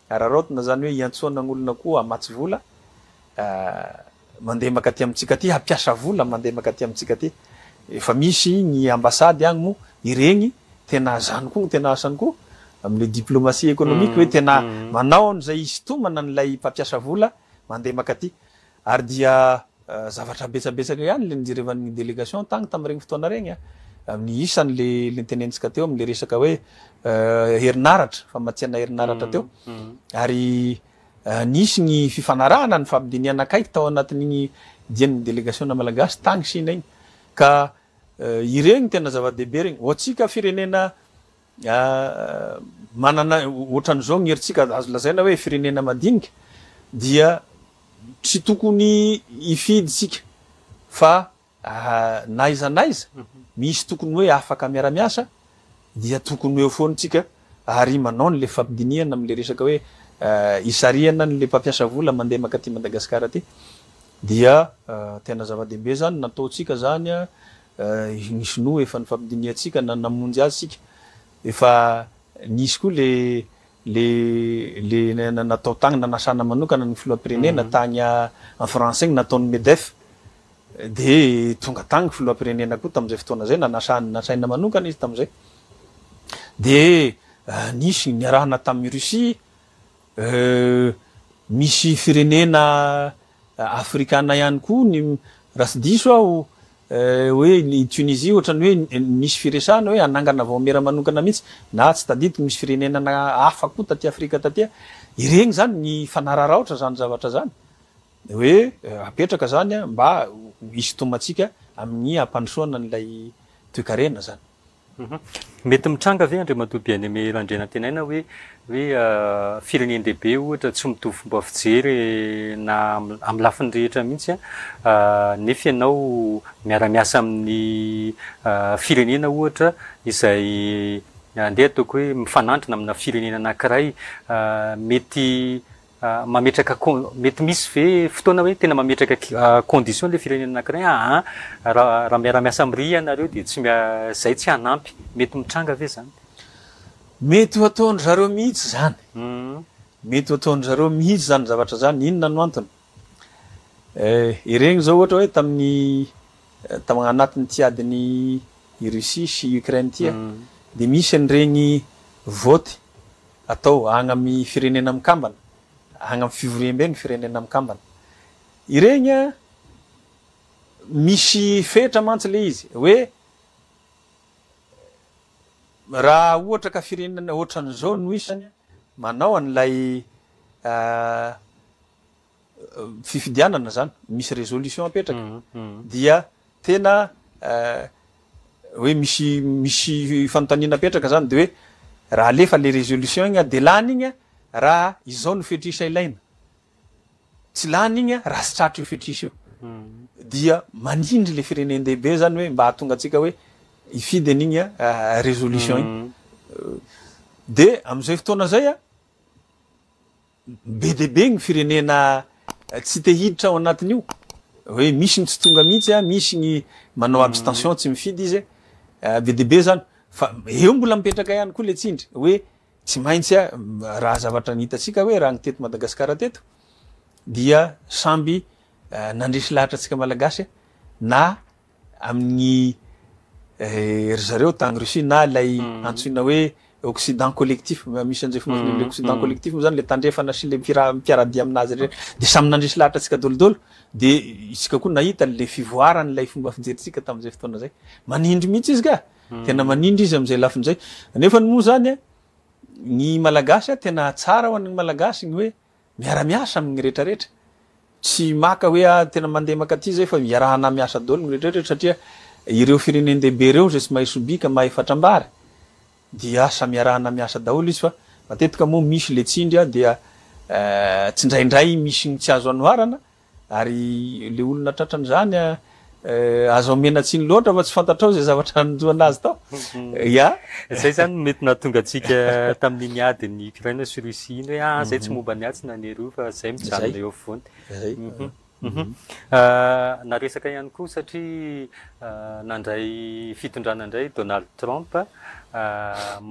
[SPEAKER 2] hararaotina zany hoe iantsoana n'olona koa amatsy vola mandeha makaty amitsika ty hampiasa vola mandeha makaty amitsika ty efa misy ny ambasady agny mo ireny tena zany koa tena asany koa am'le diplomatie économique hoe tena manao an'izay isintomana n'lay mpampiasa vola mandeha makaty ary dia zavatra betsabetsaka ihany le nijerevan'ny délégation tagny tam'regny fotoana regny amin'ny isany le tenentsika teo am'le resaka hoe herinaratra famatsiana herinaratra teo ary nisy ny fifanarahana ny fampidiniana akaiky tao anatin'igny dian'ny délégation malagasy tagny Chine igny ka ireny tena zava-dehibe regny ohatsika firenena manana ohatran'izao ny heritsika azo lazaina hoe firenena madinika dia tsy tokony ifiditsika fa naiza misy tokony hoe afaka miara-miasa dia tokony eo foanytsika ary manao n'le fampidiniana am'le resaka hoe isariana n'le mpampiasa vola mandeha makaty Madagasikara ty dia tena zava-dehibe zany nataotsika zany ny sinoa efa ny fampidiniatsika na namonjy azy sika efa nisy koa le natao tagny nanasana manokana ny filoam-pirenena tagny en français nataony MEDEF de tonga tagny filoam-pirenena koa tam'izay fotoana zay nasaina manokana izy tam'izay de nisy ny arahana tamin'ny Russie misy firenena afrikana ihany koa ny raha tsy diso aho hoe ny Tunisie ohatrany hoe nisy firesahana hoe anangana vaomera manokana mihitsy na tsy tadidiko misy firenena hafa koa taty Afrika tatya ireny zany ny fanarara ohatra zany zavatra zany hoe apetraka zany mba hisy tomatsika amin'ny ampandrosoana n'lay toekarena zany
[SPEAKER 3] Mety mitranga ve Andriamatoa bien-aimé Landriana tenaina hoe firenen'lehibe ohatra tsy mitovy fomba fijery na amin'ny lafiny rehetra mihitsy nefa ianao miara-miasa amin'ny firenena ohatra izay andeha ataoko hoe mifanandrana amina firenena anankiray mety mametraka mety misy ve fotoana hoe tena mametraka condition le firenena anankiray raha miara-miasa amin'ny ianareo dia tsy zay tsy hanampy mety mitranga ve zany
[SPEAKER 2] mety ho ataondry zareo mihitsy zany mety ho ataondry zareo mihitsy zany zavatra zany inona no antony ireny zao ohatra hoe tamin'ny anatin'ny tiadiny Russie sy Ukraine tia dia misy an'ireny vote atao agny amin'ny firenena mikambana agny amin'ny fivoriam-be ny firenena mikambana ireny misy fetra mantsy le izy hoe raha ohatra ka firenena ohatran'izao no isany manao an'ilay fifidianana zany misy résolution apetraka dia tena hoe misy fanontaniana apetraka zany de hoe raha alefa le résolution igny de lany igny raha izao no fetrisa ilaina tsy lany igny raha sy tratra io fetrisa io dia manindry le firenendehibe zany hoe mba hahatonga atsika hoe ifidy an'igny résolution igny de am'izay fotoana zay be dehibe gny firenena tsy te hiditra ao anatin'io hoe misy ny tsy tonga mihitsy misy ny manao abstention tsy mifidy izy be dehibe zany fa eo mbola mipetraka ihany koa le tsindry hoe tsy maintsy raha zavatra nihitatsika hoe raha ny teto Madagasikara teto dia samby nandresy lahatra atsika malagasy na amin'ny ry zareo tagny Russie na lay antsoina hoe Occident collectif misy an'izay fomba le Occident collectif zany le tandrefana sy le mpiaradia aminazy rehetra de samy nandresy lahatra atsika dolodolo de isika koa nahita le fivoaran'lay fomba fijeritsika tamin'izay fotoana zay manindry mihitsy izy ka tena manindry izy am'izay lafin'izay nefa moa zany ny malagasy tena tsara ho an'ny malagasy ny hoe miara-miasa amin'ny rehetrarehetra tsy maka hoe tena mandeha makaty zay fa miarahana miasa daholo ny rehetrarehetra satria ireo firenendehibe reo zay tsy mahay sobika mahay fatrambary dia samy miarahana miasa daholo izy fa matetika moa misy le tsindry dia tsy indraindray misy ny tsy azo anoharana ary le olona tratran'izany azo menatsiny loatra fa tsy fantatrao zay zavatra nanjoanazy tao
[SPEAKER 3] zay zany mety nahatonga atsika tamin'ny niady ny Ukraine sy Russie iny hoe zay tsy momba ny ady tsy naneroa fa zay mijanona eo afovoany naresaka ihany koa satria nandray fitondrana indray Donald Trump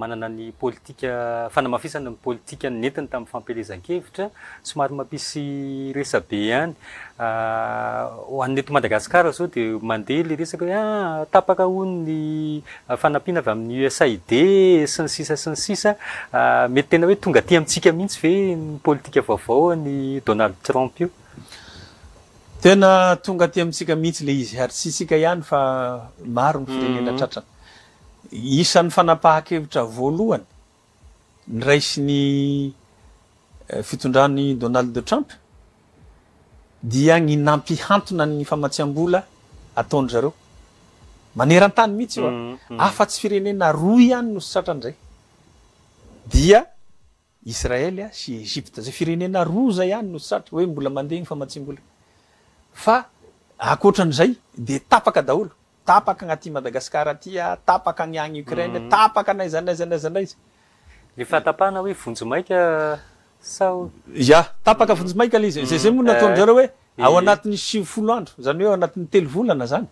[SPEAKER 3] manana ny politika fanamafisana ny politika nentiny tamin'ny fampelezan-kevitra somary mampisy resabe ihany ho an'ny eto Madagasikara zao dia mandeha le resaka hoe tapaka hono ny fanampiana avy amin'ny USAID sy ny sisa mety tena hoe tonga aty amintsika mihitsy ve ny politika vaovao ny Donald Trump io
[SPEAKER 2] tena tonga aty amintsika mihitsy le izy ary tsy isika ihany fa maro ny firenena tratrana isan'ny fanapahan-kevitra voalohany ny raisy ny fitondran'ny Donald Trump dia ny nampihantona ny famatsiam-bola ataondry zareo maneran-tany mihitsy io afa-tsy firenena roa ihany no sotratran'izay dia Israely sy Egypte zay firenena roa zay ihany no sotratra hoe mbola mandeha ny famatsiam-bola fa akoatran'izay de tapaka daholo tapaka agnaty Madagasikara aty tapaka agny agny Ukraine tapaka naiza
[SPEAKER 3] le fatapahana hoe vonjomaika sao
[SPEAKER 2] tapaka vonjomaika le izy zay moa nataony zareo hoe ao anatin'ny 70 andro zany hoe ao anatin'ny 3 volana zany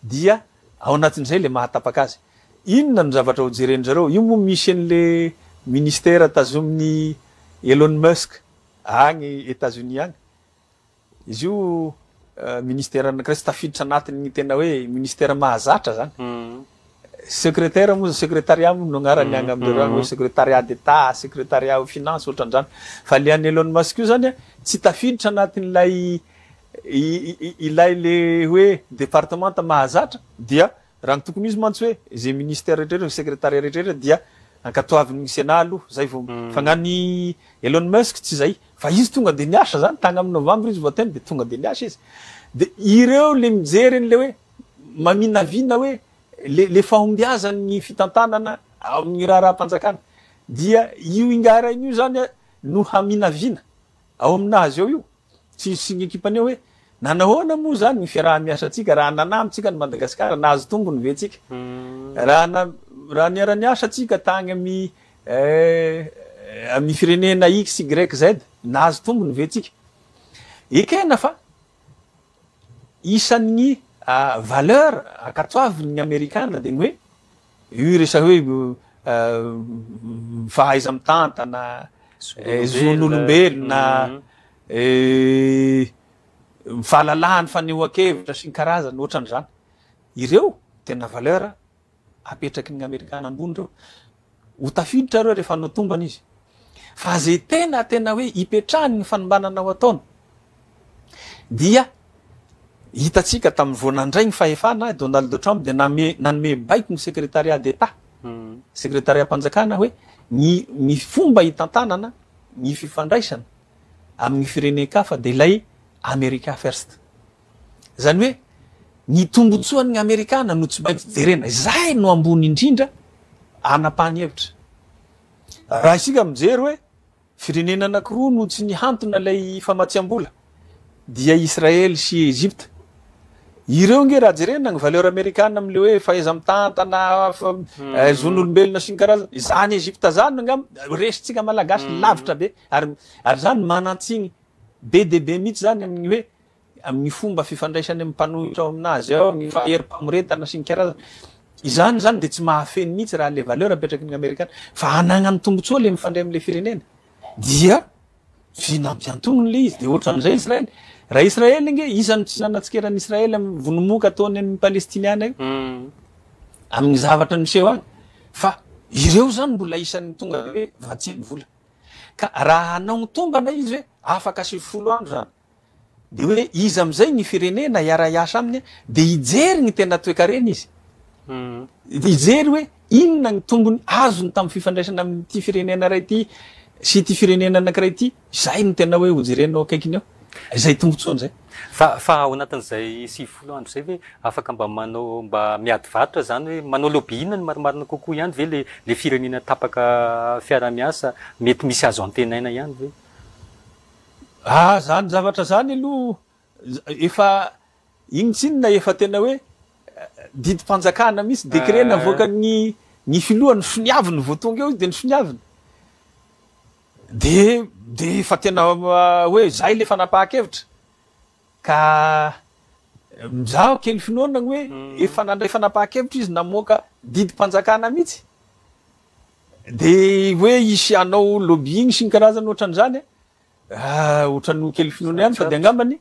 [SPEAKER 2] dia ao anatin'izay le mahatapaka azy inona no zavatra ho jereny zareo io moa misy an'le ministère tazomin'ny Elon Musk agny États-Unis agny izy io ministère anankiray tsy tafiditra anatiny tena hoe ministère mahazatra zany secrétaire moa secrétariat moa no agnarany agny amin'ireo agny hoe secrétariat d'état secrétariat aux finances ohatran'izany fa le an'ny Elon Musk io zany tsy tafiditra anatin'ilay ilay le hoe département mahazatra dia raha ny tokony izy mantsy hoe zay ministère rehetrarehetra secrétariat rehetrarehetra dia ankatoavin'ny Sénat aloha zay vao fagnany Elon Musk tsy zay fa izy tonga de niasa zany tagny amin'ny novambra izy voateny de tonga de niasa izy de ireo le mijery an'le hoe maminavina hoe le fahombiazan'ny fitantanana amin'ny raha-raha-mpanjakana dia io ingarainy io zany no haminavina ao aminazy eo io tsy ny ekipany eo hoe nanahoana moa zany ny fiaraha-miasa atsika raha nanamitsika ny Madagasikara nahazo tombony ve tsika raha niara-niasa atsika tagny amin'ny firenena X Y Z nahazo tombony ve tsika ekena fa isan'ny valeur akatoavin'ny Amerikana de hoe io resaky hoe fahaiza mitantana zon'olombelona fahalalahany fanehoan-kevitra sy ny karazany ohatran'izany ireo tena valeur apetraky ny Amerikana ambony reo ho tafiditra reo rehefa hanao tombana izy fa zay tena hoe ipetrahany ny fanombanana ao ataony dia hitatsika tamin'ny voanandray ny fahefana Donald Trump de nanome baiko ny secrétariat d'État secrétariat mpanjakana hoe ny fomba hitantanana ny fifandraisana amin'ny firenen-kafa de ilay America First zany hoe ny tombotsoan'ny Amerikana no tsy baiko jerena zay no ambony indrindra anapahany hevitra raha isika mijery hoe firenena anankiroa no tsy nihantona ilay famatsiam-bola dia Israel sy Egypte ireo nge raha jerena ny valeur amerikana am'le hoe fahaiza mitantana zon'olombelona sy ny karazana zany Egypte zany ngam resitsika malagasy lavitra be ary zany manantsigny be de be mihitsy zany amin'ny hoe amin'ny fomba fifandraisany amin'ny mpanohitra ao aminazy ao ny faherim-pamoretana sy ny karazana izany de tsy mahafeny mihitsy raha le valeur apetraky ny Amerikana fa anagnany tombotsoa le mifandray am'le firenena dia finampiantonony le izy de ohatran'izay Israel raha Israel nge isany tsy nanatsikeran'ny Israel amin'ny vonomoka ataony amin'ny Palestiniana io amin'ny zavatra niseho any fa ireo zany mbola isan'ny tonga hoe vatsiny vola ka raha hanao tombana izy hoe afaka 70 andro zany de hoe izy am'izay ny firenena iara-iasa aminy de ijery ny tena toe-karena izy ijery hoe inona ny tombony azony tamin'ny fifandraisana amin'ity firenena ray ty sy ty firenena anankiray ty zay ny tena hoe hojerenao akaikiny eo zay tombotsoany zay
[SPEAKER 3] fa ao anatin'izay 70 andro zay hoe afaka mba miady varotra zany hoe manao lobbyina ny marimarina kokoa ihany ve le firenena tapaka fiara-miasa mety misy azo antenaina ihany ve
[SPEAKER 2] zany zavatra zany aloha efa igny tsinona efa tena hoe didim-panjakana misy décret navoaka ny filohany soniaviny vao tonga eo izy de ny soniaviny de efa tena hoe zay le fanapahakevitra ka mizaho kely finoana hoe efa nandray fanapahakevitra izy namoaka didim-panjakana mihitsy de hoe isy anao lobbying sy ny karazany ohatran'izany ohatran'ny kely finoana ihany fa de angambany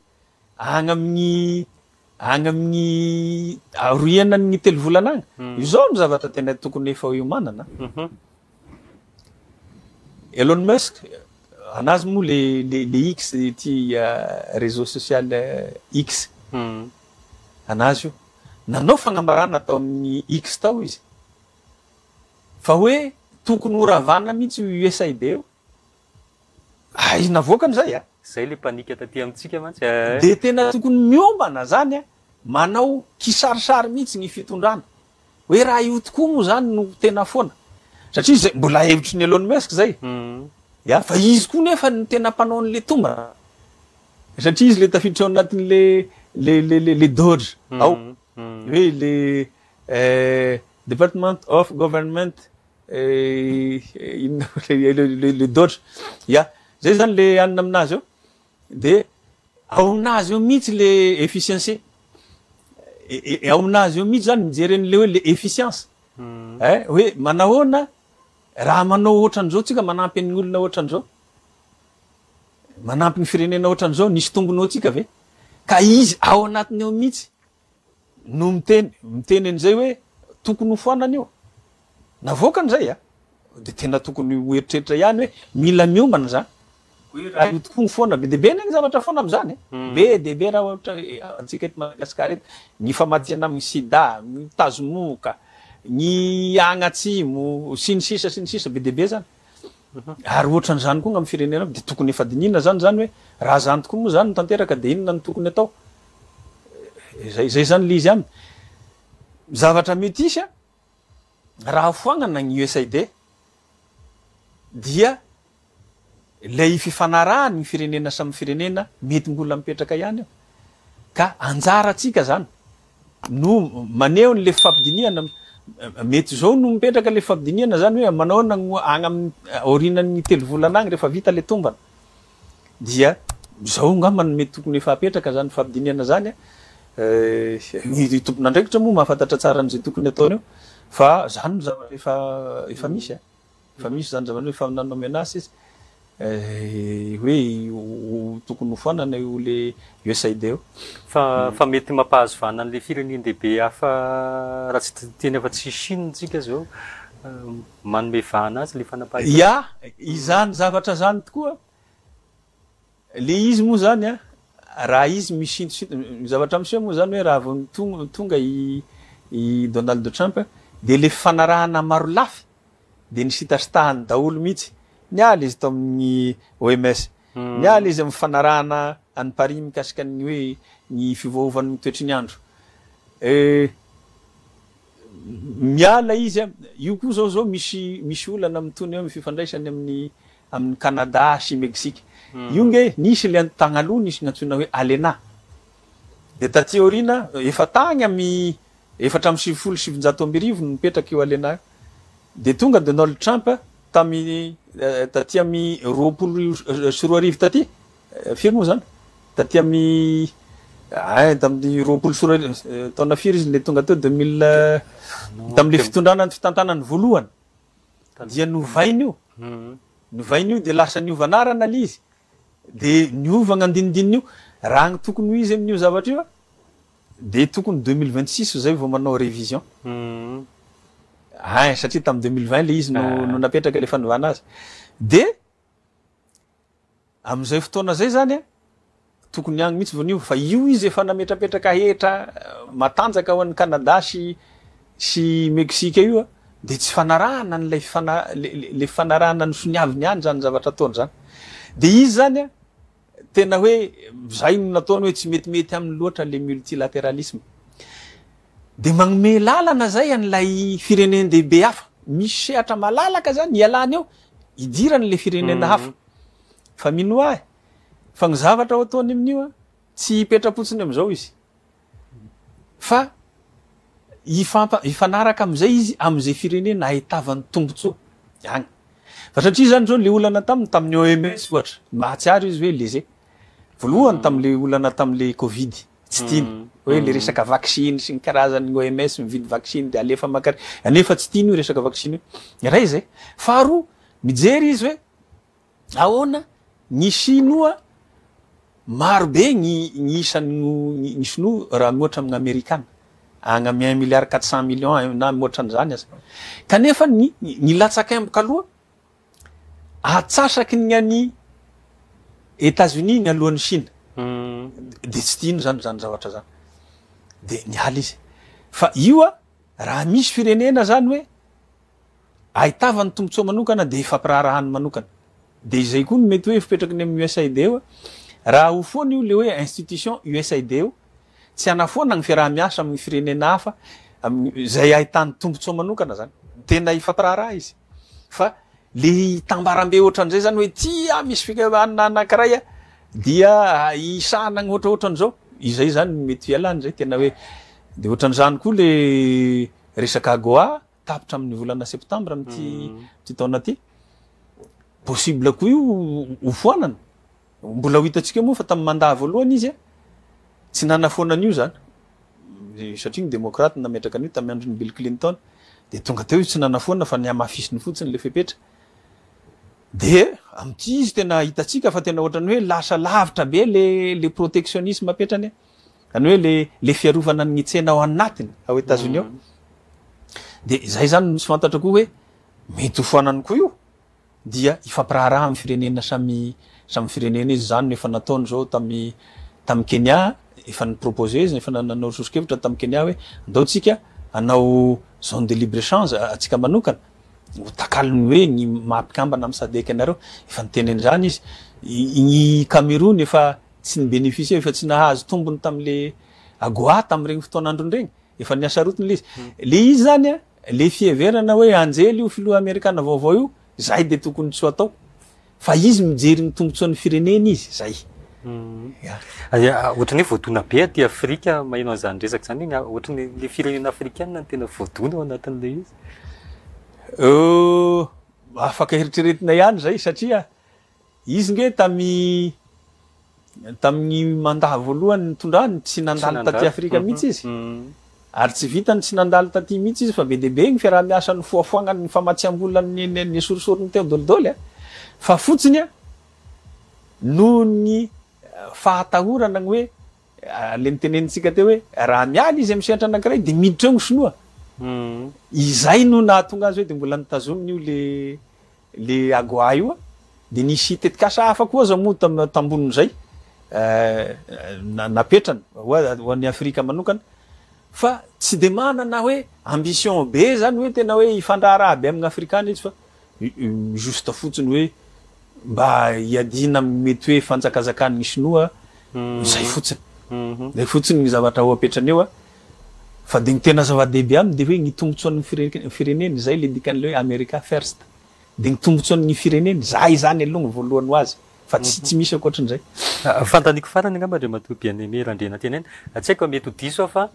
[SPEAKER 2] agny amin'ny aroianany telo volana agny io zao no zavatra tena tokony efa iomanana Elon Musk anazy moa le X ty réseau social X anazy io nanao fagnambarana tao amin'ny X tao izy fa hoe tokony horavana mihitsy USAID io izy navoakany zay
[SPEAKER 3] zay le panika taty amitsika mantsy
[SPEAKER 2] de tena tokony miombana zany manao kisarisary mihitsy ny fitondrana hoe raha io tokoa moa zany no tena foana satria zay mbola hevitry ny Elon Musk zay fa izy koa nefa ny tena mpanaon'le tomba satria izy le tafiditra ao anatin'le le Doge ao hoe le Department of Government le Doge zay zany le anina aminazy eo de ao aminazy eo mihitsy le efficiency ao aminazy eo mihitsy zany mijeren'le hoe le efficience hoe manahoana raha manao ohatran'izao tsika manampy ny olona ohatran'izao manampy ny firenena ohatran'izao nisy tombonao tsika ve ka izy ao anatiny eo mihitsy no miteny an'izay hoe tokony ho foanany io navoakany zay de tena tokony hoeritreritra ihany hoe mila miombana zany hoe raha io tokoa ny foana be de be ny zavatra foana am'izany be de be raha ohatra antsika eto Madagasikara eto ny famatiana amin'ny sida ny tazomoka ny agnatsimo sy ny sisa be de be zany ary ohatran'izany koa amin'ny firenena de tokony efa dinina zany hoe raha zany tokoa moa zany no tanteraka de inona ny tokony atao zay zany le izy aminy zavatra mety isy raha foagnana ny USAID dia lay fifanarahany ny firenena samy firenena mety mbola mipetraka ihany eo ka anjaratsika zany no maneho le fampidiniana mety zao no mipetraka le fampidiniana zany hoe manao agny amin'ny orinan'ny 3 volana agny rehefa vita le tombana dia zao ngamany mety tokony efa apetraka zany fampidiniana zany ny tompon'andraikitra moa mahafantatra tsara an'izay tokony ataony eo fa zany zavatra efa misy efa misy zany zavatra efa nanao menace izy hoe tokony hofanana io le USAID eo
[SPEAKER 3] fa mety mampahazo vana an'le firenen'dehibe hafa raha tsy teny afa tsy Chine tsika zao manome vana azy le fanapaha
[SPEAKER 2] ya izany zavatra zany tokoa le izy moa zany raha izy misy zavatra misy moa zany hoe raha vao tonga i Donald Trump de le fanarahana maro lafy de nisitaritahany daholo mihitsy niala izy tao amin'ny OMS niala izy amin'ny fanarahana any Paris mikasika ny hoe ny fivoaovan'ny toetry ny andro miala izy io koa zao misy olana mitony eo fifandraisany amin'ny Canada sy Mexique io nge nisy le antagna aloha nisy gn'antsoina hoe ALENA de taty orina efa tagny amin'ny 470 no mipetraka io ALENA de tonga Donald Trump taty amin'ny 20 taty firy moa zany taty amin'ny tamin'ny 20 taona firy izy le tonga teo 2000 tam'le fitondrana ny fitantanany voalohany dia novainy io de lasa niovanarana le izy de niovagna andinidininy io raha gny tokony ho izy amin'io zavatra io de tokony 2026 zay vao manao révision satria tam 2020 le izy no napetraka le fanovana azy de am'izay fotoana zay zany tokony agny mihitsy vonio fa io izy efa nametrapetraka hetra matanjaka ho an'ny Canada sy Mexique io de tsy fanarahana le fanarahana ny soniaviny any zany zavatra ataony zany de izy zany tena hoe zay no nataony hoe tsy metimety aminy loatra le multilatéralisme de magnome lalana zay an'lay firenen'dehibe hafa misy sehatra malalaka zany ialany eo idirany le firenena hafa fa mino fa gny zavatra ataony amin'io tsy hipetrapotsiny am'izao izy fa ifanaraka am'izay izy am'izay firenena ahitavany tombotsoa agny fa satria zany zao le olana tamin'ny OMS ohatra mahatsiaro izy hoe leze voalohany tam'le olana tam'le Covid tsy tiany hoe le resaka vaccine sy ny karazan'ny OMS mividy vaccine de alefa makary anefa tsy tiany io resaka vaccine io ray zay faharoa mijery izy hoe ahoana ny Chinois maro be ny isan'ny Sinoa raha mihoatra amin'ny Amerikana agny amin'ny 1 milliard 400 millions na mihoatra an'izany aza kanefa ny latsak'aimboka aloha atsasaky ny any États-Unis ny alohan'ny Chine de tsy tiany zany zavatra zany de niala izy fa io raha misy firenena zany hoe ahitavany tombotsoa manokana de ifampirarahany manokana de izay koa no mety hoe fipetraky ny amin'ny USAID eo raha ho foana io le hoe institution USAID eo tsy anafoana gny fiaraha-miasa amin'ny firenena hafa zay ahitany tombotsoa manokana zany tena ifampiraraha izy fa le tambarambe ohatran'izay zany hoe tia misy fikambanana anankiray dia isahana gny ohatraohatran'izao izay zany mety ialany zay tena hoe de ohatran'izany koa le resaka AGOA tapitra amin'ny volana septambra am'ty taona ty possible koa io hofoanana mbola ho hitantsika moa fa tamin'ny mandat voalohany izy tsy nanafoana an'io zany satria ny démocrate nametraka an'io tamin'ny andron'ny Bill Clinton de tonga teo tsy nanafoana fa niamafisiny fotsiny le fepetra de am'ty izy tena hitatsika fa tena ohatrany hoe lasa lavitra be le protectionnisme apetrany any hoe le fiarovana ny tsena ao anatiny ao États-Unis ao de zay zany misy fantatra koa hoe mety hofoanany koa io dia ifampiraharaha amin'ny firenena samy firenena izy zany efa nataony zao tam'ny Kenya efa niproposé izy efa nanao sosokevitra tam'ny Kenya hoe andaotsika anao zone de libre échange atsika manokana ho takalony hoe ny mampikambana amin'ny SADC anareo efa niteneny zany izy ny Cameroun efa tsy nibénéficie efa tsy nahazo tombony tam'le AGOA tam'regny fotoan'androny regny efa niasarotiny le izy le izy zany a le fieverana hoe anjely io filoha amerikana vaovao io zay de tokony tsy ho atao fa izy mijery ny tombontsoan'ny firenena izy zay
[SPEAKER 3] ohatrany hoe voadona be aty Afrika mahinao zany resaka zany iny ohatrany le firenena afrikanina ny tena voadona ao anatin'le izy
[SPEAKER 2] afaka eritreretina ihany zay satria izy nge tamin'ny mandaha voalohany nitondrany tsy nandalo taty Afrika mihitsy izy ary tsy vitany tsy nandalo taty mihitsy izy fa be deabe ny fiaraha-miasa ny foafoagnany ny famatsiam-bola ny sorisoriny teo dolidoly fa fotsiny a noho ny fahatahorana gny hoe le nitenenitsika teo hoe raha mialy izy amy seatra anankiray de miditra eo gny sinoa izay no nahatonga azy hoe de mbola nitazominy io le agoa io de nisy tetikasa hafa koa za moa tamboniny zay napetrany ho an'ny Afrika manokana fa tsy de manana hoe ambition be zany hoe tena hoe ifandraraha be amin'ny afrikana izy fa juste fotsiny hoe mba iadina mety hoe fanjakazakany sinoa zay fotsiny zay fotsiny ny zavatra ho apetrany eo fa de ny tena zava-dehibe aminy de hoe ny tombotsoan'ny fireneny zay le dikan'le hoe America First de ny tombotsoan'ny fireneny zay zany aloha ny voalohany ho azy fa tsy misy akoatrin'izay
[SPEAKER 3] fantaniko farany angamba ndre matoa bien-aimé randrena teny eny tsy haiko mety ho diso fa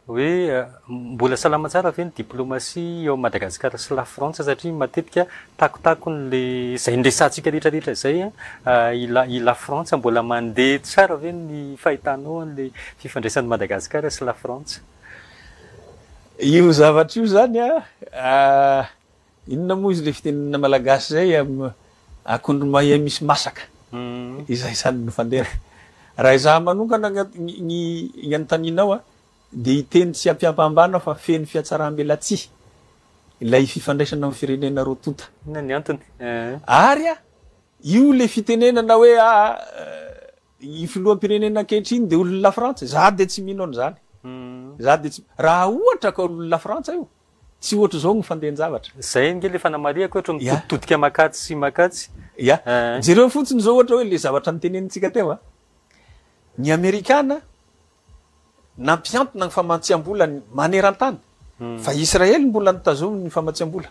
[SPEAKER 3] hoe mbola salama tsara ve ny diplomatie eo Madagasikara sy la France satria matetika takotakon'le zay nresantsika rehetrarehetra zay la France mbola mandeha tsara ve ny fahitanao an'le fifandraisan'ny Madagasikara sy la France
[SPEAKER 2] io zavatra io zany inona moa izy le fitenenina malagasy zay akondro mahay misy masaka izay zany no fandeha raha izaho manokana ny antaninao de iteny tsy ampiampambana fa feny fiatsarambelatsy ilay fifandraisana amin'ny firenena rotota
[SPEAKER 3] ny antony
[SPEAKER 2] ary io le fitenenana hoe i filoham-pirenena ankehitriny de olona France za de tsy mino an'izany za de tsy raha ohatra ka olona France io tsy ohatra zao ny fandehan-javatra
[SPEAKER 3] zay nge le fanamariako ohatra mitodika makatsy sy makatsy
[SPEAKER 2] jereo fotsiny zao ohatra hoe le zavatra nitenenitsika teo ny Amerikana nampiantona ny famatsiam-bola maneran-tany fa Israely mbola nitazominy ny famatsiam-bola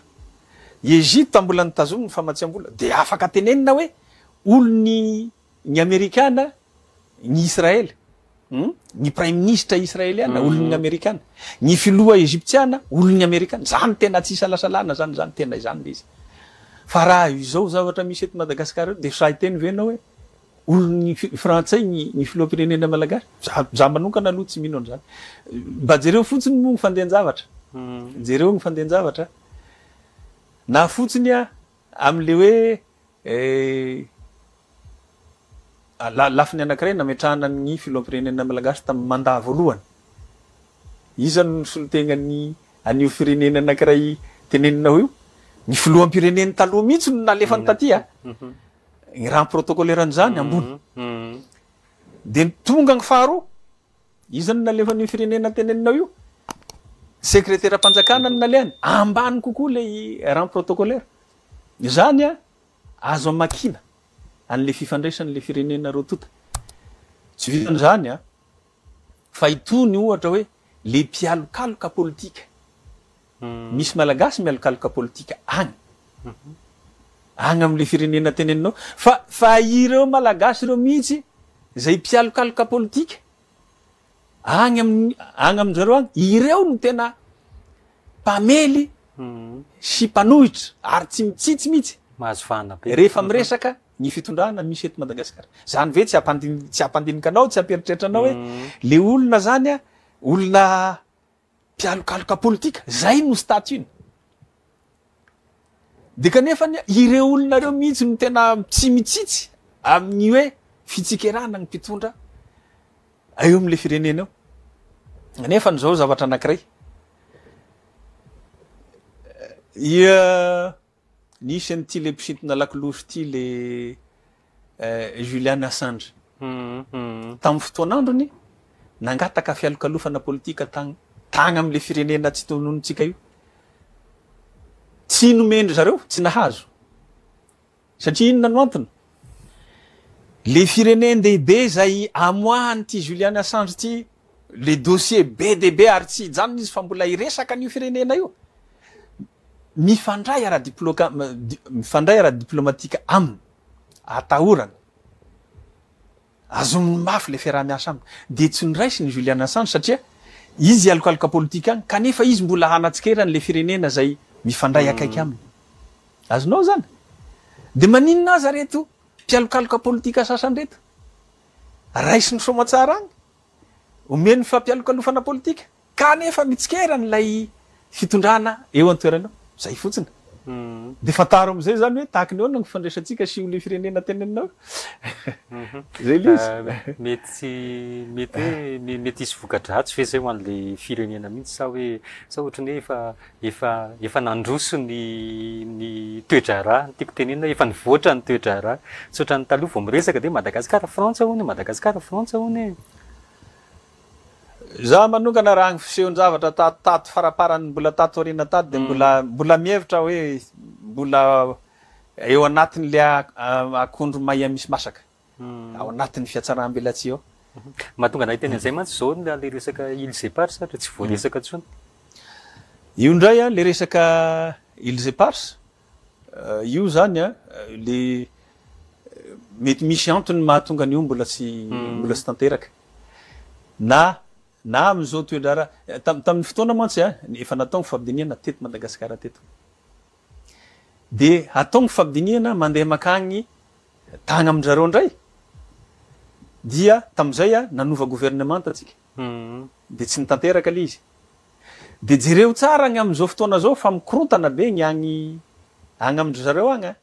[SPEAKER 2] Egypte mbola nitazominy ny famatsiam-bola de afaka tenenina hoe olony ny Amerikana ny Israely ny prime ministre israeliana olony Amerikana ny filoha Egyptiana olony Amerikana zany tena tsy salasalana zany tena izany le izy fa raha izao zavatra misy eto Madagasikara de saiteny venao hoe olony frantsay ny filoham-pirenena malagasy za manokana aloha tsy mino an'izany mba jereo fotsiny moa ny fandehan-javatra jereo ny fandehan-javatra na fotsiny am'le hoe lafiny anankiray nametrahana ny filoham-pirenena malagasy tamin'ny mandat voalohany izany solotegnany an'io firenena anankiray tenenina io ny filoham-pireneny taloha mihitsy no nalefany taty ny raha protocolaire-n'izany ambony de tonga ny faharoa izany nalefan'io firenena teneninao io secrétaire mpanjakana ny naleany ambany kokoa le rang protocolaire zany azo amakina an'le fifandraisan'le firenena rotota tsy vitan'izany fa itony ohatra hoe le mpialokaloka politika misy malagasy mialokaloka politika agny am'le firenena teneninao fa ireo malagasy ireo mihitsy zay mpialokaloka politika agny aminjareo agny ireo no tena mpamely sy mpanohitra ary tsy mitsitsy mihitsy
[SPEAKER 3] mahazo fahana be
[SPEAKER 2] rehefa miresaka ny fitondrana misy eto Madagasikara zany ve tsy ampandinika anao tsy ampieritreritra anao hoe le olona zany olona mpialokaloka politika zay no statut de kanefa ireo olona reo mihitsy no tena tsy mitsitsy amin'ny hoe fitsikerana ny mpitondra eo am'le firenena eo nefa n'zao zavatra anankiray nisy an'ty le mpisintona lakilosy ty le Julian Assange tamin'ny fotoan'androny nangataka fialokalofana politika tagny am'le firenena tsy tononontsika io tsy nomendry zareo tsy nahazo satria inona no antony le firenena ndehibe zay amoahany ty Julian Assange ty le dossier be de be ary tsy hijanona izy fa mbola iresaka an'io firenena io mifandray mifandray ara-diplomatika aminy atahorana azony mafy le fiaraha-miasa aminy de tsy niraisy ny Julian Assange satria izy alokaloka politika any kanefa izy mbola hanatsikerany le firenena zay mifandray akaiky aminy azonao zany de maninona aza reto mpialokaloka politika sasany reto raisiny somatsara agny omeny fampialokalofana politika kanefa mitsikerany lay fitondrana eo an-toeranao zay fotsiny de fataro am'izay zany hoe tahaka ny ahoana ny fandraisantsika sy ole firenena teneninao zay le izy
[SPEAKER 3] mety hisy voka-dratsy ve zay ho an'le firenena mihitsy sa ohatrany hoe efa nandroso ny toedrara tiako tenenina efa nivoatra ny toedrara tsy ohatrany taloha vao miresaka de Madagasikara Frantsa hony Madagasikara Frantsa hony
[SPEAKER 2] za manokana raha agny fisehon-javatra tato faraparany mbola tato aoriana tato de mbola mihevitra hoe mbola eo anatiny le akondro maia misy masaka ao anatin'ny fiatsaram-belatsy eo
[SPEAKER 3] mahatonga anay teny an'izay mantsy zao le resaka Îles Éparses satria tsy voaresaka tsony
[SPEAKER 2] io ndray a le resaka Îles Éparses io zany a le mety misy antony mahatonga an'io mbola tsy tanteraka na am'izao toedrara tamin'ny fotoana mantsy a efa natao ny fampidiniana teto Madagasikara teto de atao ny fampidiniana mandeha makagny tagna amin-drareo ndray dia tam'izay a nanova gouvernement atsika de tsy nitanteraka le izy de jereo tsara agny am'izao fotoana zao fa mikorotana be gny agny amindry zareo agny a